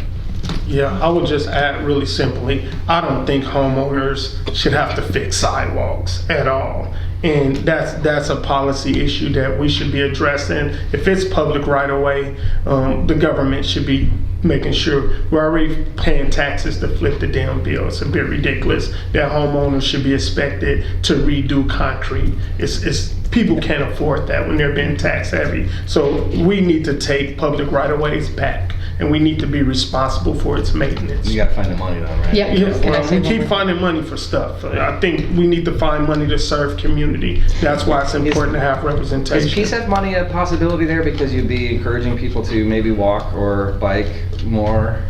Yeah, I would just add really simply, I don't think homeowners should have to fix sidewalks at all. And that's a policy issue that we should be addressing. If it's public right of way, the government should be making sure we're already paying taxes to flip the damn bill. It's a bit ridiculous that homeowners should be expected to redo concrete. It's people can't afford that when they're being tax heavy. So we need to take public right of ways back, and we need to be responsible for its maintenance. You got to find the money though, right? Yeah. We keep finding money for stuff. I think we need to find money to serve community. That's why it's important to have representation. Is PCEF money a possibility there because you'd be encouraging people to maybe walk or bike more?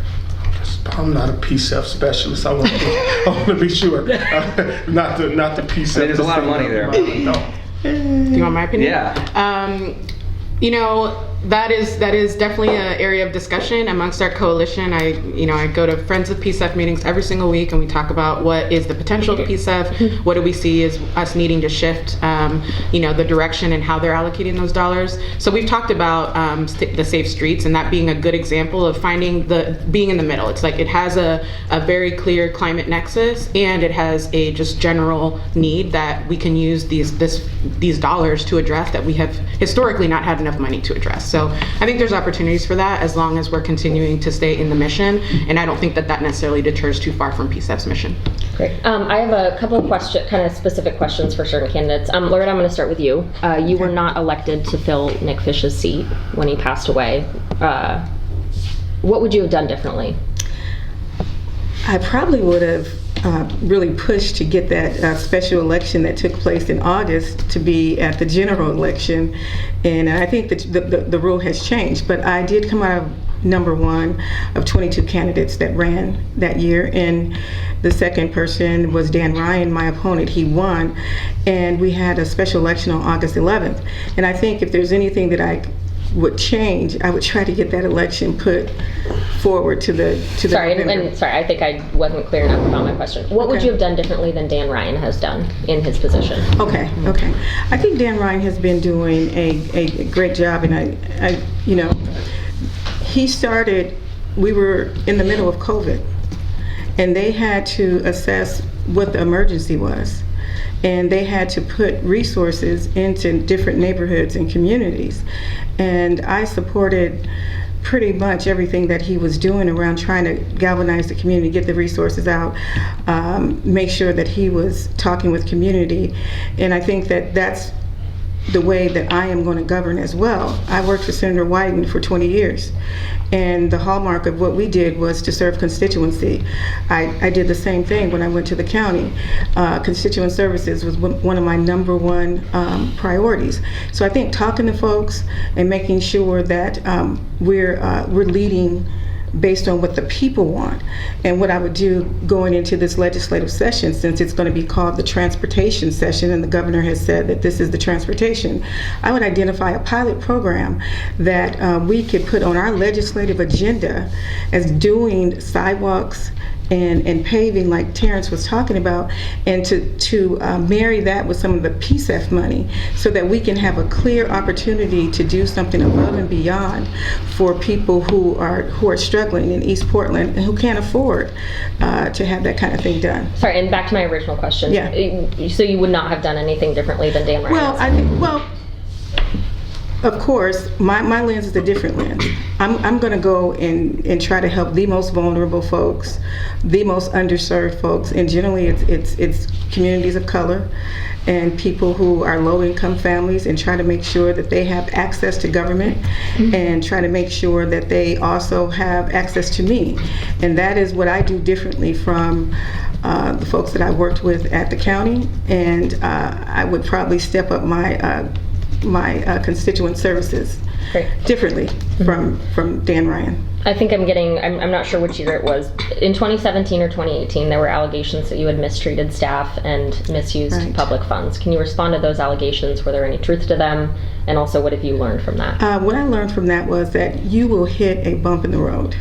I'm not a PCEF specialist. I want to be sure. Not the PCEF. There's a lot of money there. No. Do you want my opinion? Yeah. That is definitely an area of discussion amongst our coalition. I go to Friends of PCEF meetings every single week, and we talk about what is the potential of PCEF, what do we see as us needing to shift, the direction and how they're allocating those dollars. So we've talked about the safe streets, and that being a good example of being in the middle. It's like it has a very clear climate nexus, and it has a just general need that we can use these dollars to address that we have historically not had enough money to address. So I think there's opportunities for that as long as we're continuing to stay in the mission, and I don't think that necessarily deters too far from PCEF's mission. Great. I have a couple of kind of specific questions for certain candidates. Loretta, I'm going to start with you. You were not elected to fill Nick Fish's seat when he passed away. What would you have done differently? I probably would have really pushed to get that special election that took place in August to be at the general election, and I think that the rule has changed, but I did come out of number one of 22 candidates that ran that year, and the second person was Dan Ryan, my opponent. He won, and we had a special election on August 11th, and I think if there's anything that I would change, I would try to get that election put forward to the Sorry, I think I wasn't clear enough about my question. What would you have done differently than Dan Ryan has done in his position? Okay. I think Dan Ryan has been doing a great job, and he started, we were in the middle of COVID, and they had to assess what the emergency was. And they had to put resources into different neighborhoods and communities. And I supported pretty much everything that he was doing around trying to galvanize the community, get the resources out, make sure that he was talking with community. And I think that the way that I am going to govern as well. I worked for Senator Wyden for 20 years, and the hallmark of what we did was to serve constituency. I did the same thing when I went to the county. Constituent services was one of my #1 priorities. So I think talking to folks and making sure that we're leading based on what the people want. And what I would do going into this legislative session, since it's going to be called the transportation session and the governor has said that this is the transportation, I would identify a pilot program that we could put on our legislative agenda as doing sidewalks and paving like Terrence was talking about, and to marry that with some of the PSEF money so that we can have a clear opportunity to do something above and beyond for people who are struggling in East Portland and who can't afford to have that kind of thing done. Sorry, and back to my original question. Yeah. So you would not have done anything differently than Dan Ryan? Well, I think, of course, my lens is a different lens. I'm going to go and try to help the most vulnerable folks, the most underserved folks, and generally it's communities of color and people who are low-income families, and try to make sure that they have access to government and try to make sure that they also have access to me. And that is what I do differently from the folks that I worked with at the county, and I would probably step up my constituent services differently from Dan Ryan. I think I'm not sure which year it was. In 2017 or 2018, there were allegations that you had mistreated staff and misused public funds. Can you respond to those allegations? Were there any truth to them? And also, what have you learned from that? What I learned from that was that you will hit a bump in the road,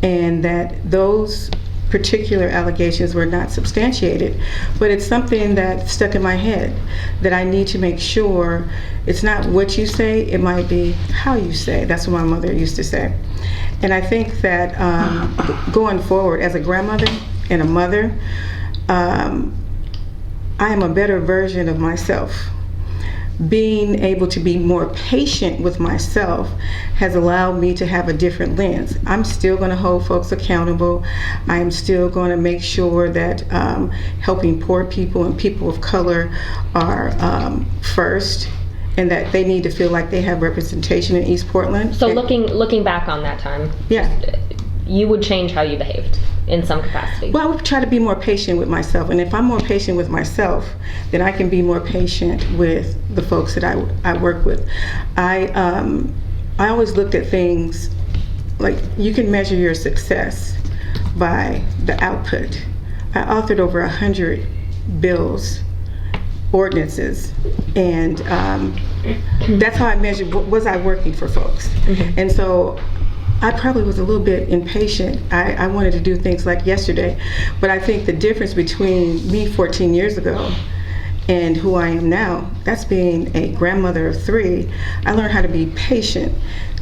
and that those particular allegations were not substantiated, but it's something that stuck in my head, that I need to make sure it's not what you say, it might be how you say. That's what my mother used to say. And I think that going forward as a grandmother and a mother, I am a better version of myself. Being able to be more patient with myself has allowed me to have a different lens. I'm still going to hold folks accountable. I'm still going to make sure that helping poor people and people of color are first, and that they need to feel like they have representation in East Portland. So looking back on that time, you would change how you behaved in some capacity? Well, I would try to be more patient with myself, and if I'm more patient with myself, then I can be more patient with the folks that I work with. I always looked at things like you can measure your success by the output. I authored over 100 bills, ordinances, and that's how I measured, was I working for folks? And so I probably was a little bit impatient. I wanted to do things like yesterday, but I think the difference between me 14 years ago and who I am now, that's being a grandmother of 3. I learned how to be patient.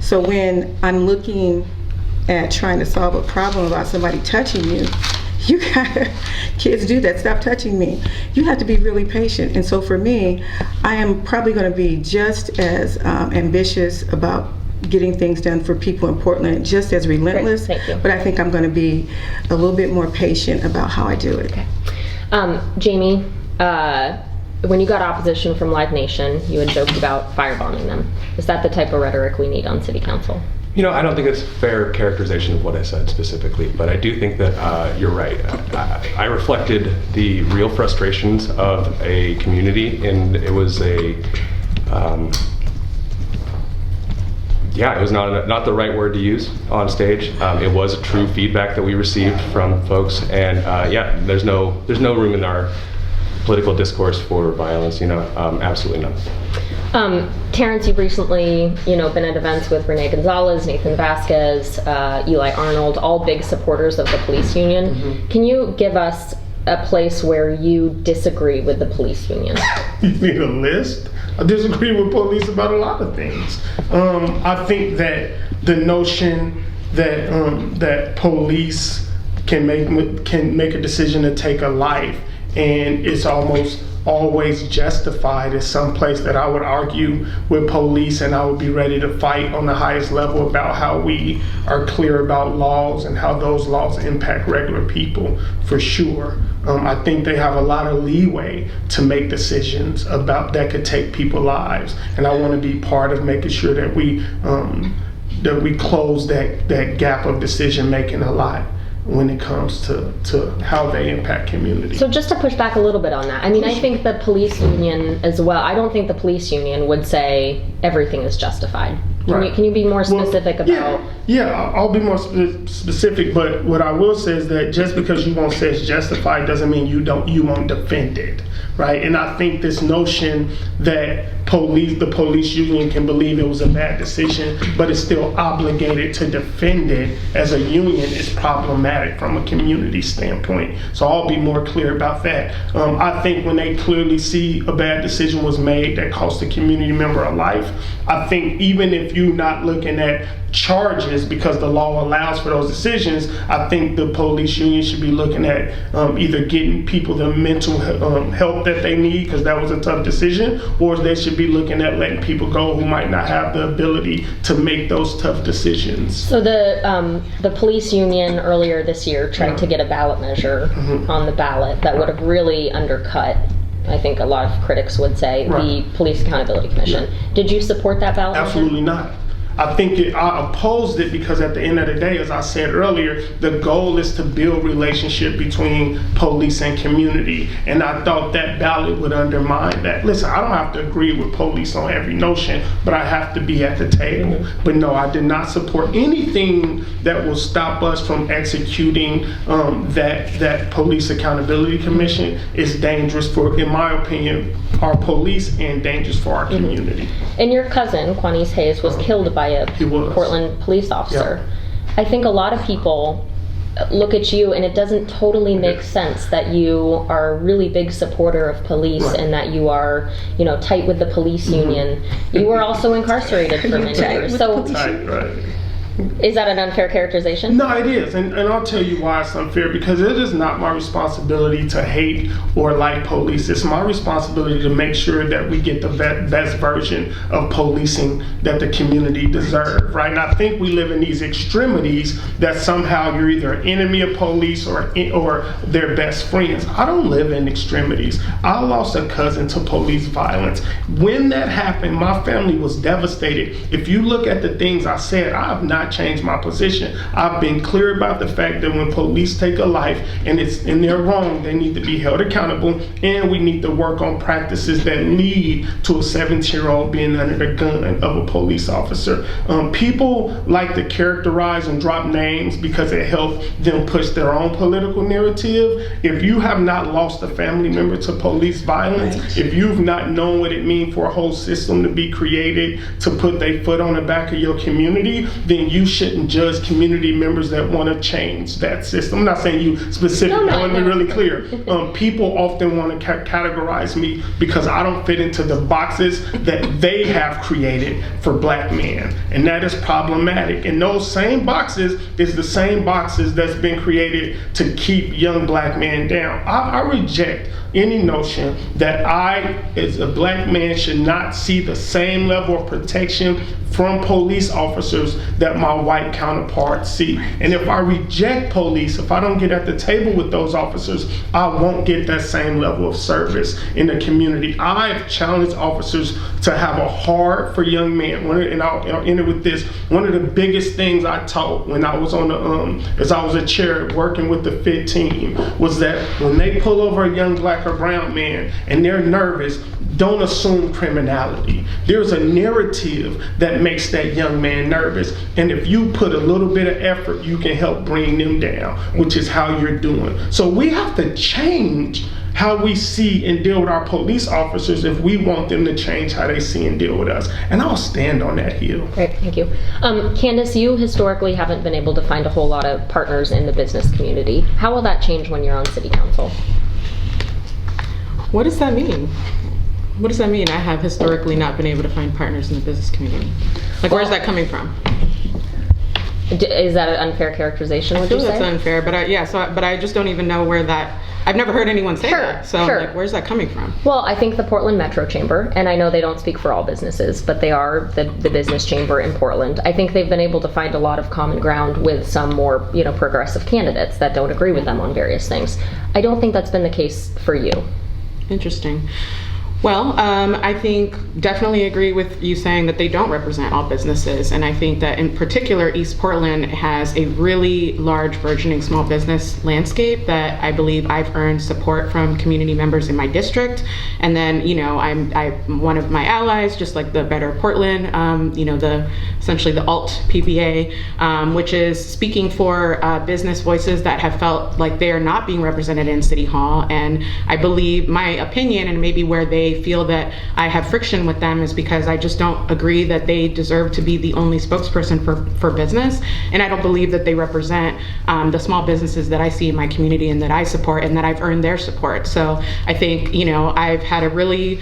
So when I'm looking at trying to solve a problem about somebody touching you, you gotta, kids do that, stop touching me. You have to be really patient. And so for me, I am probably gonna be just as ambitious about getting things done for people in Portland, just as relentless. Great, thank you. But I think I'm going to be a little bit more patient about how I do it. Okay. Jamie, when you got opposition from Live Nation, you had joked about firebombing them. Is that the type of rhetoric we need on City Council? You know, I don't think it's fair characterization of what I said specifically, but I do think that you're right. I reflected the real frustrations of a community, and it was it was not the right word to use on stage. It was true feedback that we received from folks, and there's no room in our political discourse for violence. Absolutely not. Terrence, you've recently, been at events with Renee Gonzalez, Nathan Vasquez, Eli Arnold, all big supporters of the police union. Mm-hmm. Can you give us a place where you disagree with the police union? You need a list? I disagree with police about a lot of things. I think that the notion that police can make a decision to take a life, and it's almost always justified is someplace that I would argue with police, and I would be ready to fight on the highest level about how we are clear about laws and how those laws impact regular people, for sure. I think they have a lot of leeway to make decisions about that could take people's lives, and I want to be part of making sure that we close that gap of decision making a lot when it comes to how they impact community. So just to push back a little bit on that, I mean, I think the police union as well, I don't think the police union would say everything is justified. Can you be more specific about? Yeah, I'll be more specific, but what I will say is that just because you won't say it's justified doesn't mean you won't defend it, right? And I think this notion that the police union can believe it was a bad decision, but is still obligated to defend it as a union is problematic from a community standpoint. So I'll be more clear about that. I think when they clearly see a bad decision was made that cost a community member a life, I think even if you're not looking at charges because the law allows for those decisions, I think the police union should be looking at either getting people the mental help that they need because that was a tough decision, or they should be looking at letting people go who might not have the ability to make those tough decisions. So the police union earlier this year tried to get a ballot measure on the ballot that would have really undercut, I think a lot of critics would say, the Police Accountability Commission. Did you support that ballot measure? Absolutely not. I opposed it because at the end of the day, as I said earlier, the goal is to build relationship between police and community. And I thought that ballot would undermine that. Listen, I don't have to agree with police on every notion, but I have to be at the table. But no, I did not support anything that will stop us from executing that Police Accountability Commission. Is dangerous for, in my opinion, our police and dangerous for our community. And your cousin, Quanice Hayes, was killed by a Portland police officer. Yeah. I think a lot of people look at you and it doesn't totally make sense that you are a really big supporter of police and that you are, tight with the police union. You were also incarcerated for many years. So is that an unfair characterization? No, it is. And I'll tell you why it's unfair. Because it is not my responsibility to hate or like police. It's my responsibility to make sure that we get the best version of policing that the community deserves, right? And I think we live in these extremities that somehow you're either an enemy of police or their best friends. I don't live in extremities. I lost a cousin to police violence. When that happened, my family was devastated. If you look at the things I said, I have not changed my position. I've been clear about the fact that when police take a life and they're wrong, they need to be held accountable, and we need to work on practices that lead to a 17-year-old being under the gun of a police officer. People like to characterize and drop names because it helps them push their own political narrative. If you have not lost a family member to police violence, if you've not known what it means for a whole system to be created to put their foot on the back of your community, then you shouldn't judge community members that want to change that system. I'm not saying you specifically, I want to be really clear. People often want to categorize me because I don't fit into the boxes that they have created for black men. And that is problematic. And those same boxes is the same boxes that's been created to keep young black men down. I reject any notion that I, as a black man, should not see the same level of protection from police officers that my white counterparts see. And if I reject police, if I don't get at the table with those officers, I won't get that same level of service in the community. I've challenged officers to have a heart for young men. And I'll end it with this. One of the biggest things I taught when I was as I was a chair working with the FIT team, was that when they pull over a young black or brown man and they're nervous, don't assume criminality. There's a narrative that makes that young man nervous. And if you put a little bit of effort, you can help bring them down, which is how you're doing. So we have to change how we see and deal with our police officers if we want them to change how they see and deal with us. And I'll stand on that hill. Great, thank you. Candace, you historically haven't been able to find a whole lot of partners in the business community. How will that change when you're on city council? What does that mean? What does that mean? I have historically not been able to find partners in the business community. Where's that coming from? Is that an unfair characterization? I feel that's unfair, but I just don't even know where that. I've never heard anyone say Sure, that. So sure. I'm like, where's that coming from? Well, I think the Portland Metro Chamber, and I know they don't speak for all businesses, but they are the business chamber in Portland. I think they've been able to find a lot of common ground with some more, progressive candidates that don't agree with them on various things. I don't think that's been the case for you. Interesting. Well, I think definitely agree with you saying that they don't represent all businesses. And I think that in particular, East Portland has a really large burgeoning small business landscape that I believe I've earned support from community members in my district. And then, I'm one of my allies, just like the Better Portland, essentially the alt PBA, which is speaking for business voices that have felt like they are not being represented in City Hall. And I believe my opinion, and maybe where they feel that I have friction with them, is because I just don't agree that they deserve to be the only spokesperson for business. And I don't believe that they represent the small businesses that I see in my community and that I support and that I've earned their support. So I think, I've had a really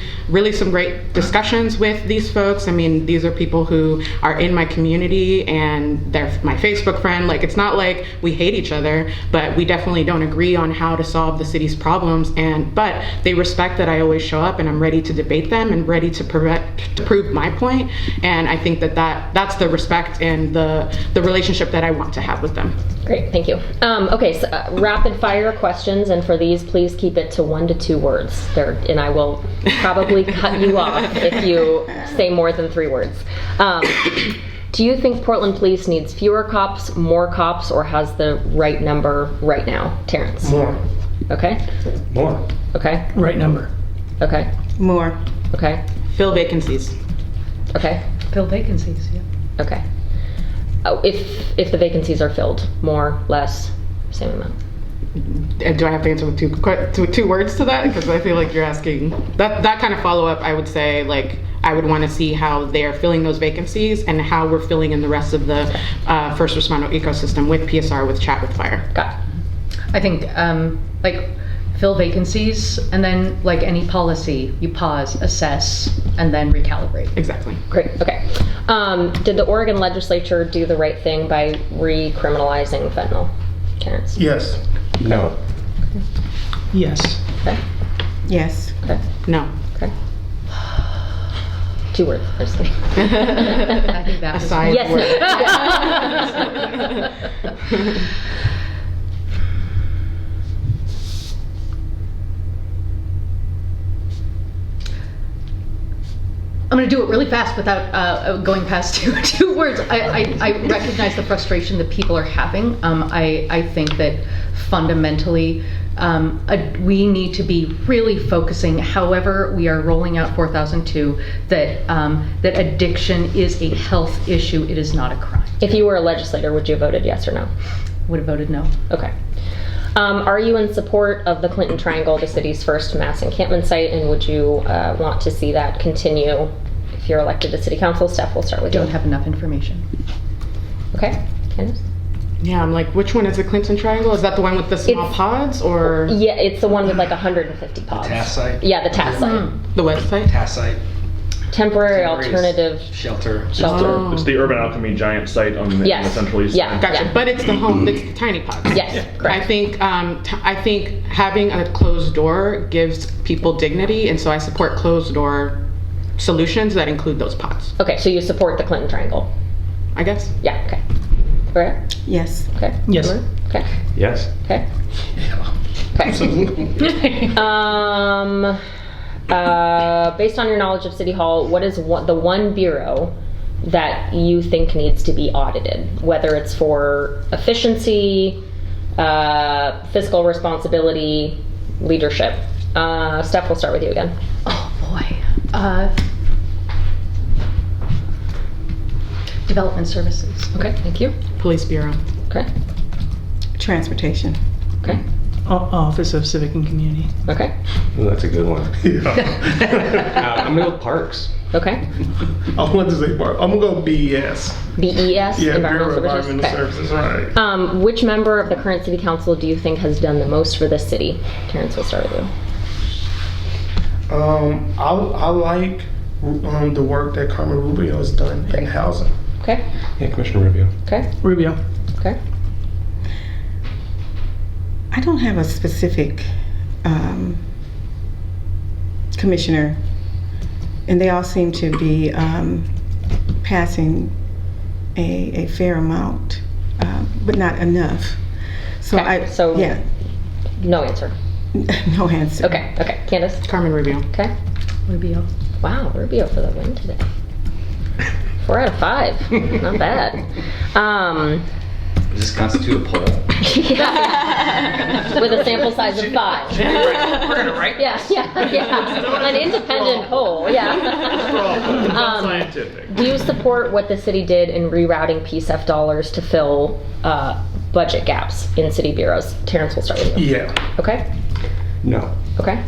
some great discussions with these folks. I mean, these are people who are in my community and they're my Facebook friend. Like, it's not like we hate each other, but we definitely don't agree on how to solve the city's problems. But they respect that I always show up and I'm ready to debate them and ready to prove my point. And I think that's the respect and the relationship that I want to have with them. Great, thank you. Okay, so rapid fire questions, and for these, please keep it to 1 to 2 words. And I will probably cut you off if you say more than 3 words. Do you think Portland Police needs fewer cops, more cops, or has the right number right now? Terrence? More. Okay. More. Okay. Right number. Okay. More. Okay. Fill vacancies. Okay. Fill vacancies, yeah. Okay. Oh, if the vacancies are filled, more, less, same amount. Do I have to answer with two words to that? Because I feel like you're asking that kind of follow-up. I would say, like, I would want to see how they're filling those vacancies and how we're filling in the rest of the first responder ecosystem with PSR, with Chat with Fire. Got it. I think fill vacancies, and then like any policy, you pause, assess, and then recalibrate. Exactly. Great, okay. Did the Oregon legislature do the right thing by recriminalizing fentanyl? Terrence? Yes. No. Yes. Okay. Yes. Okay. No. Okay. 2 words, firstly. I think that was Aside Yes. word. I'm going to do it really fast without going past two words. I recognize the frustration that people are having. I think that fundamentally we need to be really focusing, however we are rolling out 4002, that addiction is a health issue. It is not a crime. If you were a legislator, would you have voted yes or no? Would have voted no. Okay. Are you in support of the Clinton Triangle, the city's first mass encampment site, and would you want to see that continue if you're elected to city council? Steph, we'll start with you. Don't have enough information. Okay. Candace? Yeah, I'm like, which one is the Clinton Triangle? Is that the one with the small It's- pods, or Yeah, it's the one with like 150 pods. TAS site? Yeah, the TAS site. the website? TAS site. Temporary Temporary alternative Shelter. shelter. Oh. It's the Urban Alchemy giant site on the, Yes. in the Central East. Yeah. Gotcha. But it's the home. It's the tiny pods. Yes, correct. I think having a closed door gives people dignity, and so I support closed door solutions that include those pods. Okay, so you support the Clinton Triangle? I guess. Yeah, okay. Right? Yes. Okay. Yes. Okay. Yes. Okay. Okay. Based on your knowledge of City Hall, what is the one bureau that you think needs to be audited? Whether it's for efficiency, fiscal responsibility, leadership. Steph, we'll start with you again. Oh boy. Development services. Okay, thank you. Police Bureau. Okay. Transportation. Okay. Office of Civic and Community. Okay. Ooh, that's a good one. Yeah. I'm gonna go with parks. Okay. I want to say part. I'm gonna go BES. BES, Yeah, Environmental Bureau of Services. Environmental Okay. Services, right. Which member of the current city council do you think has done the most for this city? Terrence, we'll start with you. I like the work that Carmen Rubio has done in housing. Okay. Yeah, Commissioner Rubio. Okay. Rubio. Okay. I don't have a specific commissioner, and they all seem to be passing a fair amount, but not enough. So Okay, so- yeah, No answer. no answer. Okay, okay. Candace? Carmen Rubio. Okay. Rubio. Wow, Rubio for the win today. 4 out of 5. Not bad. Does this constitute a poll? Yeah. With a sample size of 5. We're gonna write. Yeah. An independent poll, yeah. Scientific. Do you support what the city did in rerouting PSEF dollars to fill budget gaps in city bureaus? Terrence, we'll start with you. Yeah. Okay? No. Okay.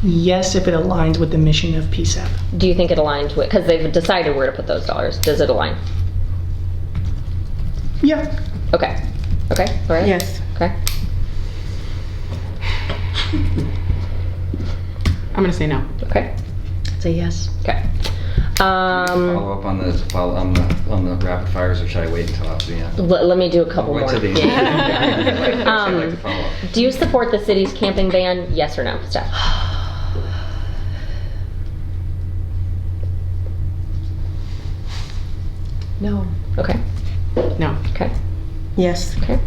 Yes, if it aligns with the mission of PSEP. Do you think it aligns with, because they've decided where to put those dollars, does it align? Yeah. Okay. Okay, Laura? Yes. Okay. I'm gonna say no. Okay. Say yes. Okay. Follow up on the rapid fires, or should I wait until after the end? Let me do a couple Wait more. till the end. I'd like to follow up. Do you support the city's camping ban? Yes or no, Steph? No. Okay. No. Okay. Yes. Okay.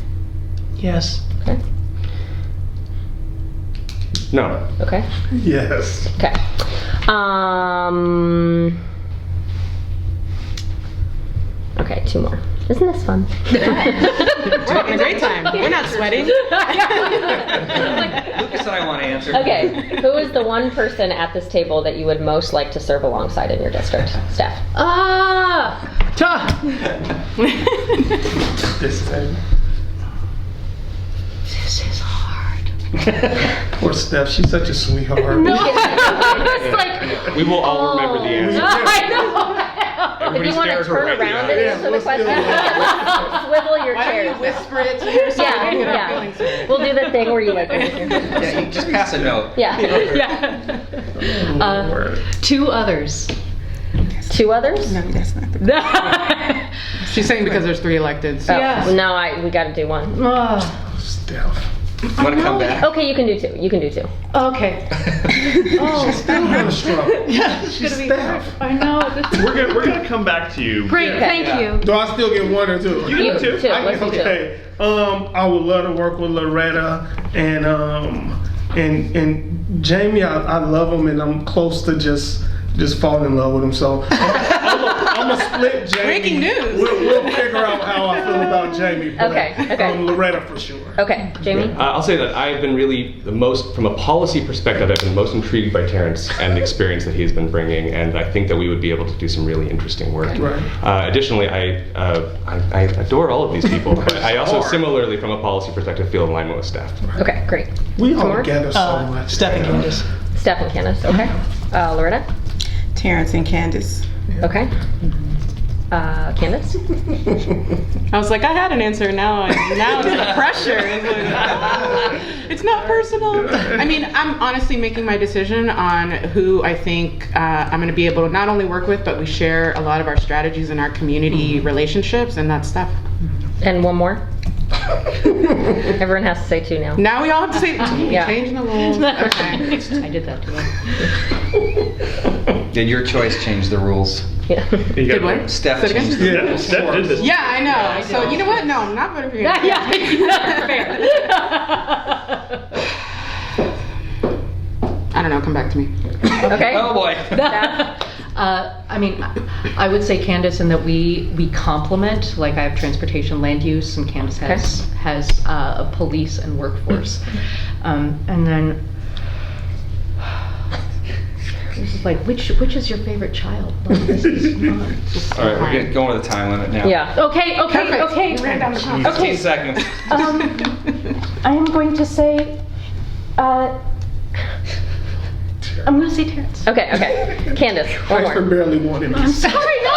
Yes. Okay. No. Okay. Yes. Okay. Okay, 2 more. Isn't this fun? We're having a great time. We're not sweating. Lucas and I want to answer. Okay. Who is the one person at this table that you would most like to serve alongside in your district? Steph. This time. This is hard. Poor Steph. She's such a sweetheart. It's like, We will all remember the answer. I know. If you want to stares her turn right in the around eye. and answer the let's question, do it. swivel your Why don't chairs. you whisper it to yourself? Yeah. We'll do the thing where you like. Yeah, you just pass a note. Yeah. Lord. 2 others. 2 others? No, that's not the. She's saying because there's 3 elected. So. Oh, no, we got to do 1. Steph. Want to come back? Okay, you can do 2. You can do 2. Okay. Steph had a struggle. She's Steph. I know. We're gonna come back to you. Great, thank you. Do I still get 1 or 2? You You can do 2. too. Let's do 2. Okay. I would love to work with Loretta and Jamie. I love him, and I'm close to just falling in love with him. So I'm a split Jamie. Breaking news. We'll figure out how I feel about Jamie. But, Okay. Loretta for sure. Okay, Jamie? I'll say that I've been really the most, from a policy perspective, I've been most intrigued by Terrence and the experience that he's been bringing, and I think that we would be able to do some really interesting work. Right. Additionally, I adore all of these people, but I also similarly, from a policy perspective, feel in alignment with staff. Okay, great. We Two all more? together so much. Steph and Candace. Steph and Candace, okay. Loretta? Terrence and Candace. Okay. Candace? I was like, I had an answer. Now it's the pressure. It's, like, it's not personal. I mean, I'm honestly making my decision on who I think I'm going to be able to not only work with, but we share a lot of our strategies and our community relationships, and that's stuff. And 1 more? Everyone has to say 2 now. Now we all have to say, Yeah. change the rules. Okay. I did that too. Did your choice change the rules? Yeah. Good one. Steph Say it again? changed the Yeah. rules. Steph did this. Yeah, I know. So you know what? No, I'm not voting for you. Yeah, fair. I don't know. Come back to me. Okay. Oh boy. I mean, I would say Candace in that we complement. Like I have transportation, land use, and Candace has a police and workforce. And then this is like which is your favorite child? Like, this is not just All right, we're going with the time limit now. Yeah. Okay. You ran down the clock. 15 seconds. I am going to say. I'm going to say Terrence. Okay. Candace, 1 Thanks for more. barely wanting me. Sorry, no.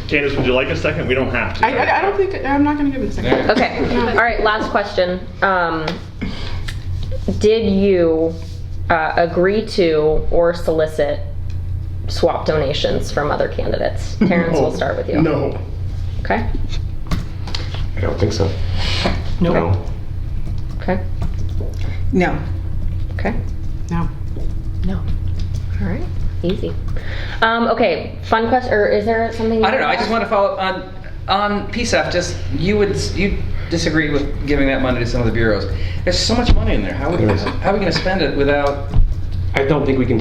Candace, would you like a second? We don't have to. I don't think I'm not going to give it a second. Okay. All right, last question. Did you agree to or solicit swap donations from other candidates? Terrence, we'll start with you. No. Okay. don't think so. Nope. No. Okay. No. Okay. No. No. All right. Easy. Okay. Fun question. Or is there something? I don't know. I just want to follow up on PSEF. Just you disagree with giving that money to some of the bureaus. There's so much money in there. How are we going to spend it without? I don't think we can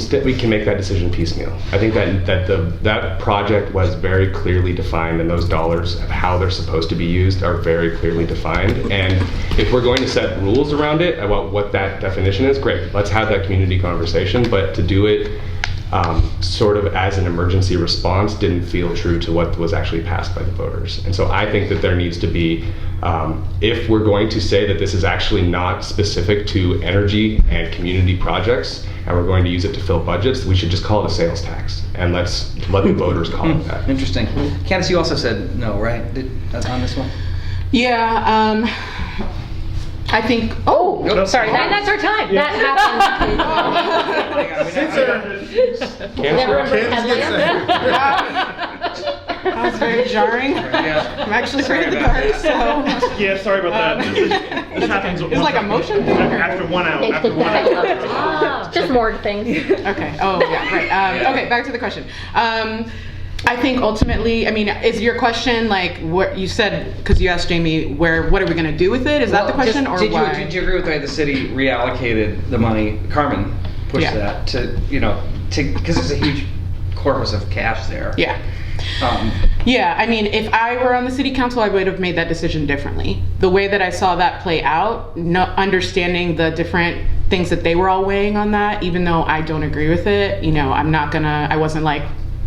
make that decision piecemeal. I think that project was very clearly defined, and those dollars of how they're supposed to be used are very clearly defined. And if we're going to set rules around it about what that definition is, great. Let's have that community conversation. But to do it sort of as an emergency response didn't feel true to what was actually passed by the voters. And so I think that there needs to be, if we're going to say that this is actually not specific to energy and community projects, and we're going to use it to fill budgets, we should just call it a sales tax, and let the voters call it that. Interesting. Candace, you also said no, right? On this one? Yeah. I think. Oh, Nope. sorry. That's our time. That happened. Never That was very jarring. Yeah. I'm actually afraid of the dark, so. Yeah, sorry about that. This happens. It's like a motion thing, or- After 1 hour. After 1 hour. Just more things. Okay. Oh, yeah. Right. Okay. Back to the question. I think ultimately, I mean, is your question like what you said? Because you asked Jamie, what are we going to do with it? Is that the question, or why? Did you agree with the way the city reallocated the money? Carmen pushed Yeah. that to because there's a huge corpus of cash there. Yeah. Yeah, I mean, if I were on the city council, I would have made that decision differently. The way that I saw that play out, understanding the different things that they were all weighing on that, even though I don't agree with it, I wasn't like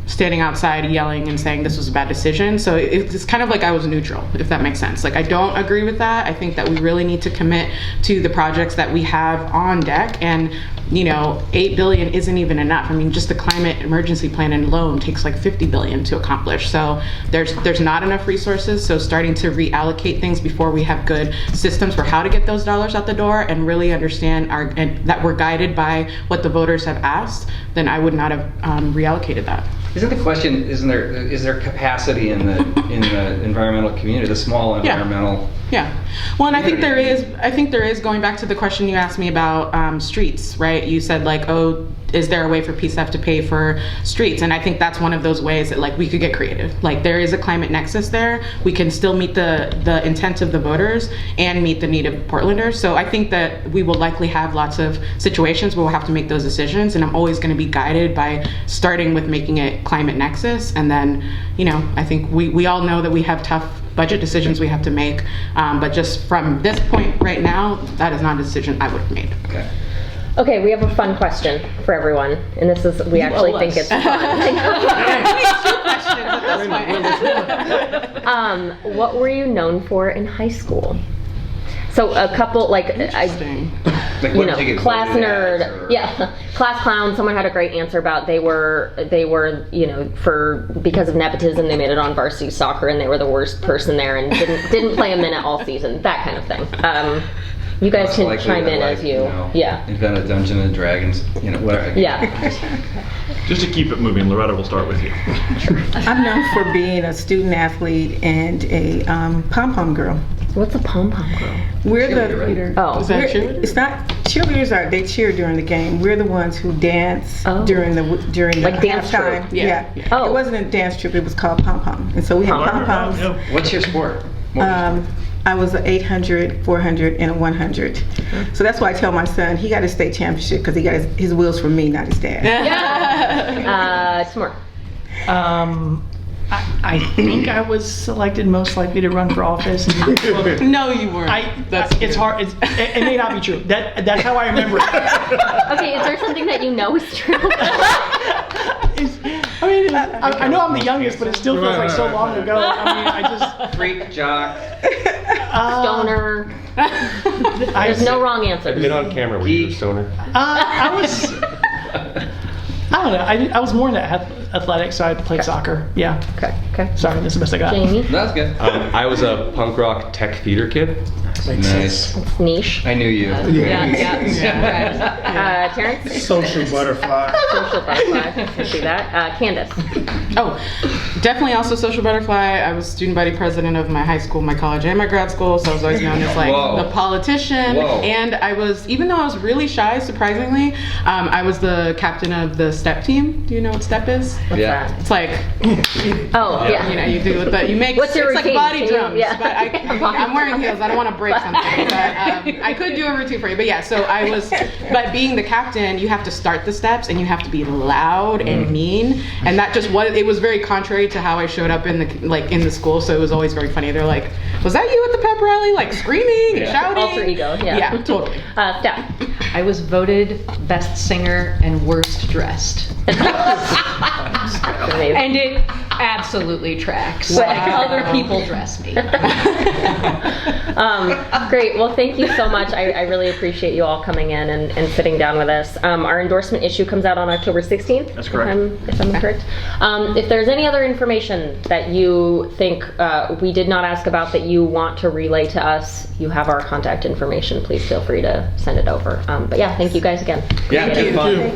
standing outside yelling and saying this was a bad decision. So it's kind of like I was neutral, if that makes sense. Like, I don't agree with that. I think that we really need to commit to the projects that we have on deck, and $8 billion isn't even enough. I mean, just the climate emergency plan alone takes like $50 billion to accomplish. So there's not enough resources. So starting to reallocate things before we have good systems for how to get those dollars out the door and really understand and that we're guided by what the voters have asked, then I would not have reallocated that. Isn't the question? Is there capacity in the environmental community, the small environmental? Yeah. Well, and I think there is, going back to the question you asked me about streets, right? You said like, oh, is there a way for PSEF to pay for streets? And I think that's one of those ways that like we could get creative. Like, there is a climate nexus there. We can still meet the intent of the voters and meet the need of Portlanders. So I think that we will likely have lots of situations where we'll have to make those decisions. And I'm always going to be guided by starting with making it climate nexus. And then, I think we all know that we have tough budget decisions we have to make. But just from this point right now, that is not a decision I would have made. Okay. Okay, we have a fun question for everyone, and this is, we actually think it's fun. What were you known for in high school? So a couple, like, class nerd, class clown. Someone had a great answer about they were, because of nepotism, they made it on varsity soccer, and they were the worst person there, and didn't play a minute all season. That kind of thing. You guys can chime in as you, invent a Dungeons and Dragons, whatever. Yeah. Just to keep it moving, Loretta, we'll start with you. I'm known for being a student athlete and a pom-pom girl. What's a pom-pom girl? We're Cheerleader, the Oh. Is that cheerleader? It's not cheerleaders. They cheer during the game. We're the ones who dance during the Like dance halftime. troupe. Yeah. Oh. It wasn't a dance troupe. It was called pom-pom, and so we had pom-poms. What's your sport? I was an 800, 400, and a 100. So that's why I tell my son he got a state championship because he got his wheels from me, not his dad. Smart. I think I was selected most likely to run for office. No, you weren't. It's hard. It may not be true. That's how I remember it. Okay, is there something that you know is true? I know I'm the youngest, but it still feels like so long ago. I just Freak, jock. Stoner. There's no wrong answer. Admit on camera, were you a stoner? I don't know. I was more into athletics, so I played soccer. Yeah. Okay. Sorry, that's the best I got. Jamie? That's good. I was a punk rock tech theater kid, Nice. It's niche. I knew you. Terrence? Social butterfly. Social butterfly. I see that. Candace? Oh, definitely also social butterfly. I was student body president of my high school, my college, and my grad school, so I was always known as like Whoa. the politician. Whoa. And I was, even though I was really shy, surprisingly, I was the captain of the step team. Do you know what step is? What's Yeah. that? It's like, Oh, yeah. you know, you do with the, you make, What's your it's like routine? body Can you- drums. yeah. But I'm wearing heels. I don't want to break something. But I could do a routine for you. But yeah, so I was, but being the captain, you have to start the steps and you have to be loud and mean. And that just was, it was very contrary to how I showed up in the school. So it was always very funny. They're like, was that you at the pep rally? Like screaming and shouting? Alter ego, yeah. Yeah, totally. Steph? I was voted best singer and worst dressed. Amazing. And it absolutely tracks. Other people dress me. Great. Well, thank you so much. I really appreciate you all coming in and sitting down with us. Our endorsement issue comes out on October 16th. That's correct. If I'm correct. If there's any other information that you think we did not ask about that you want to relay to us, you have our contact information. Please feel free to send it over. But yeah, thank you guys again. Yeah, it's fun.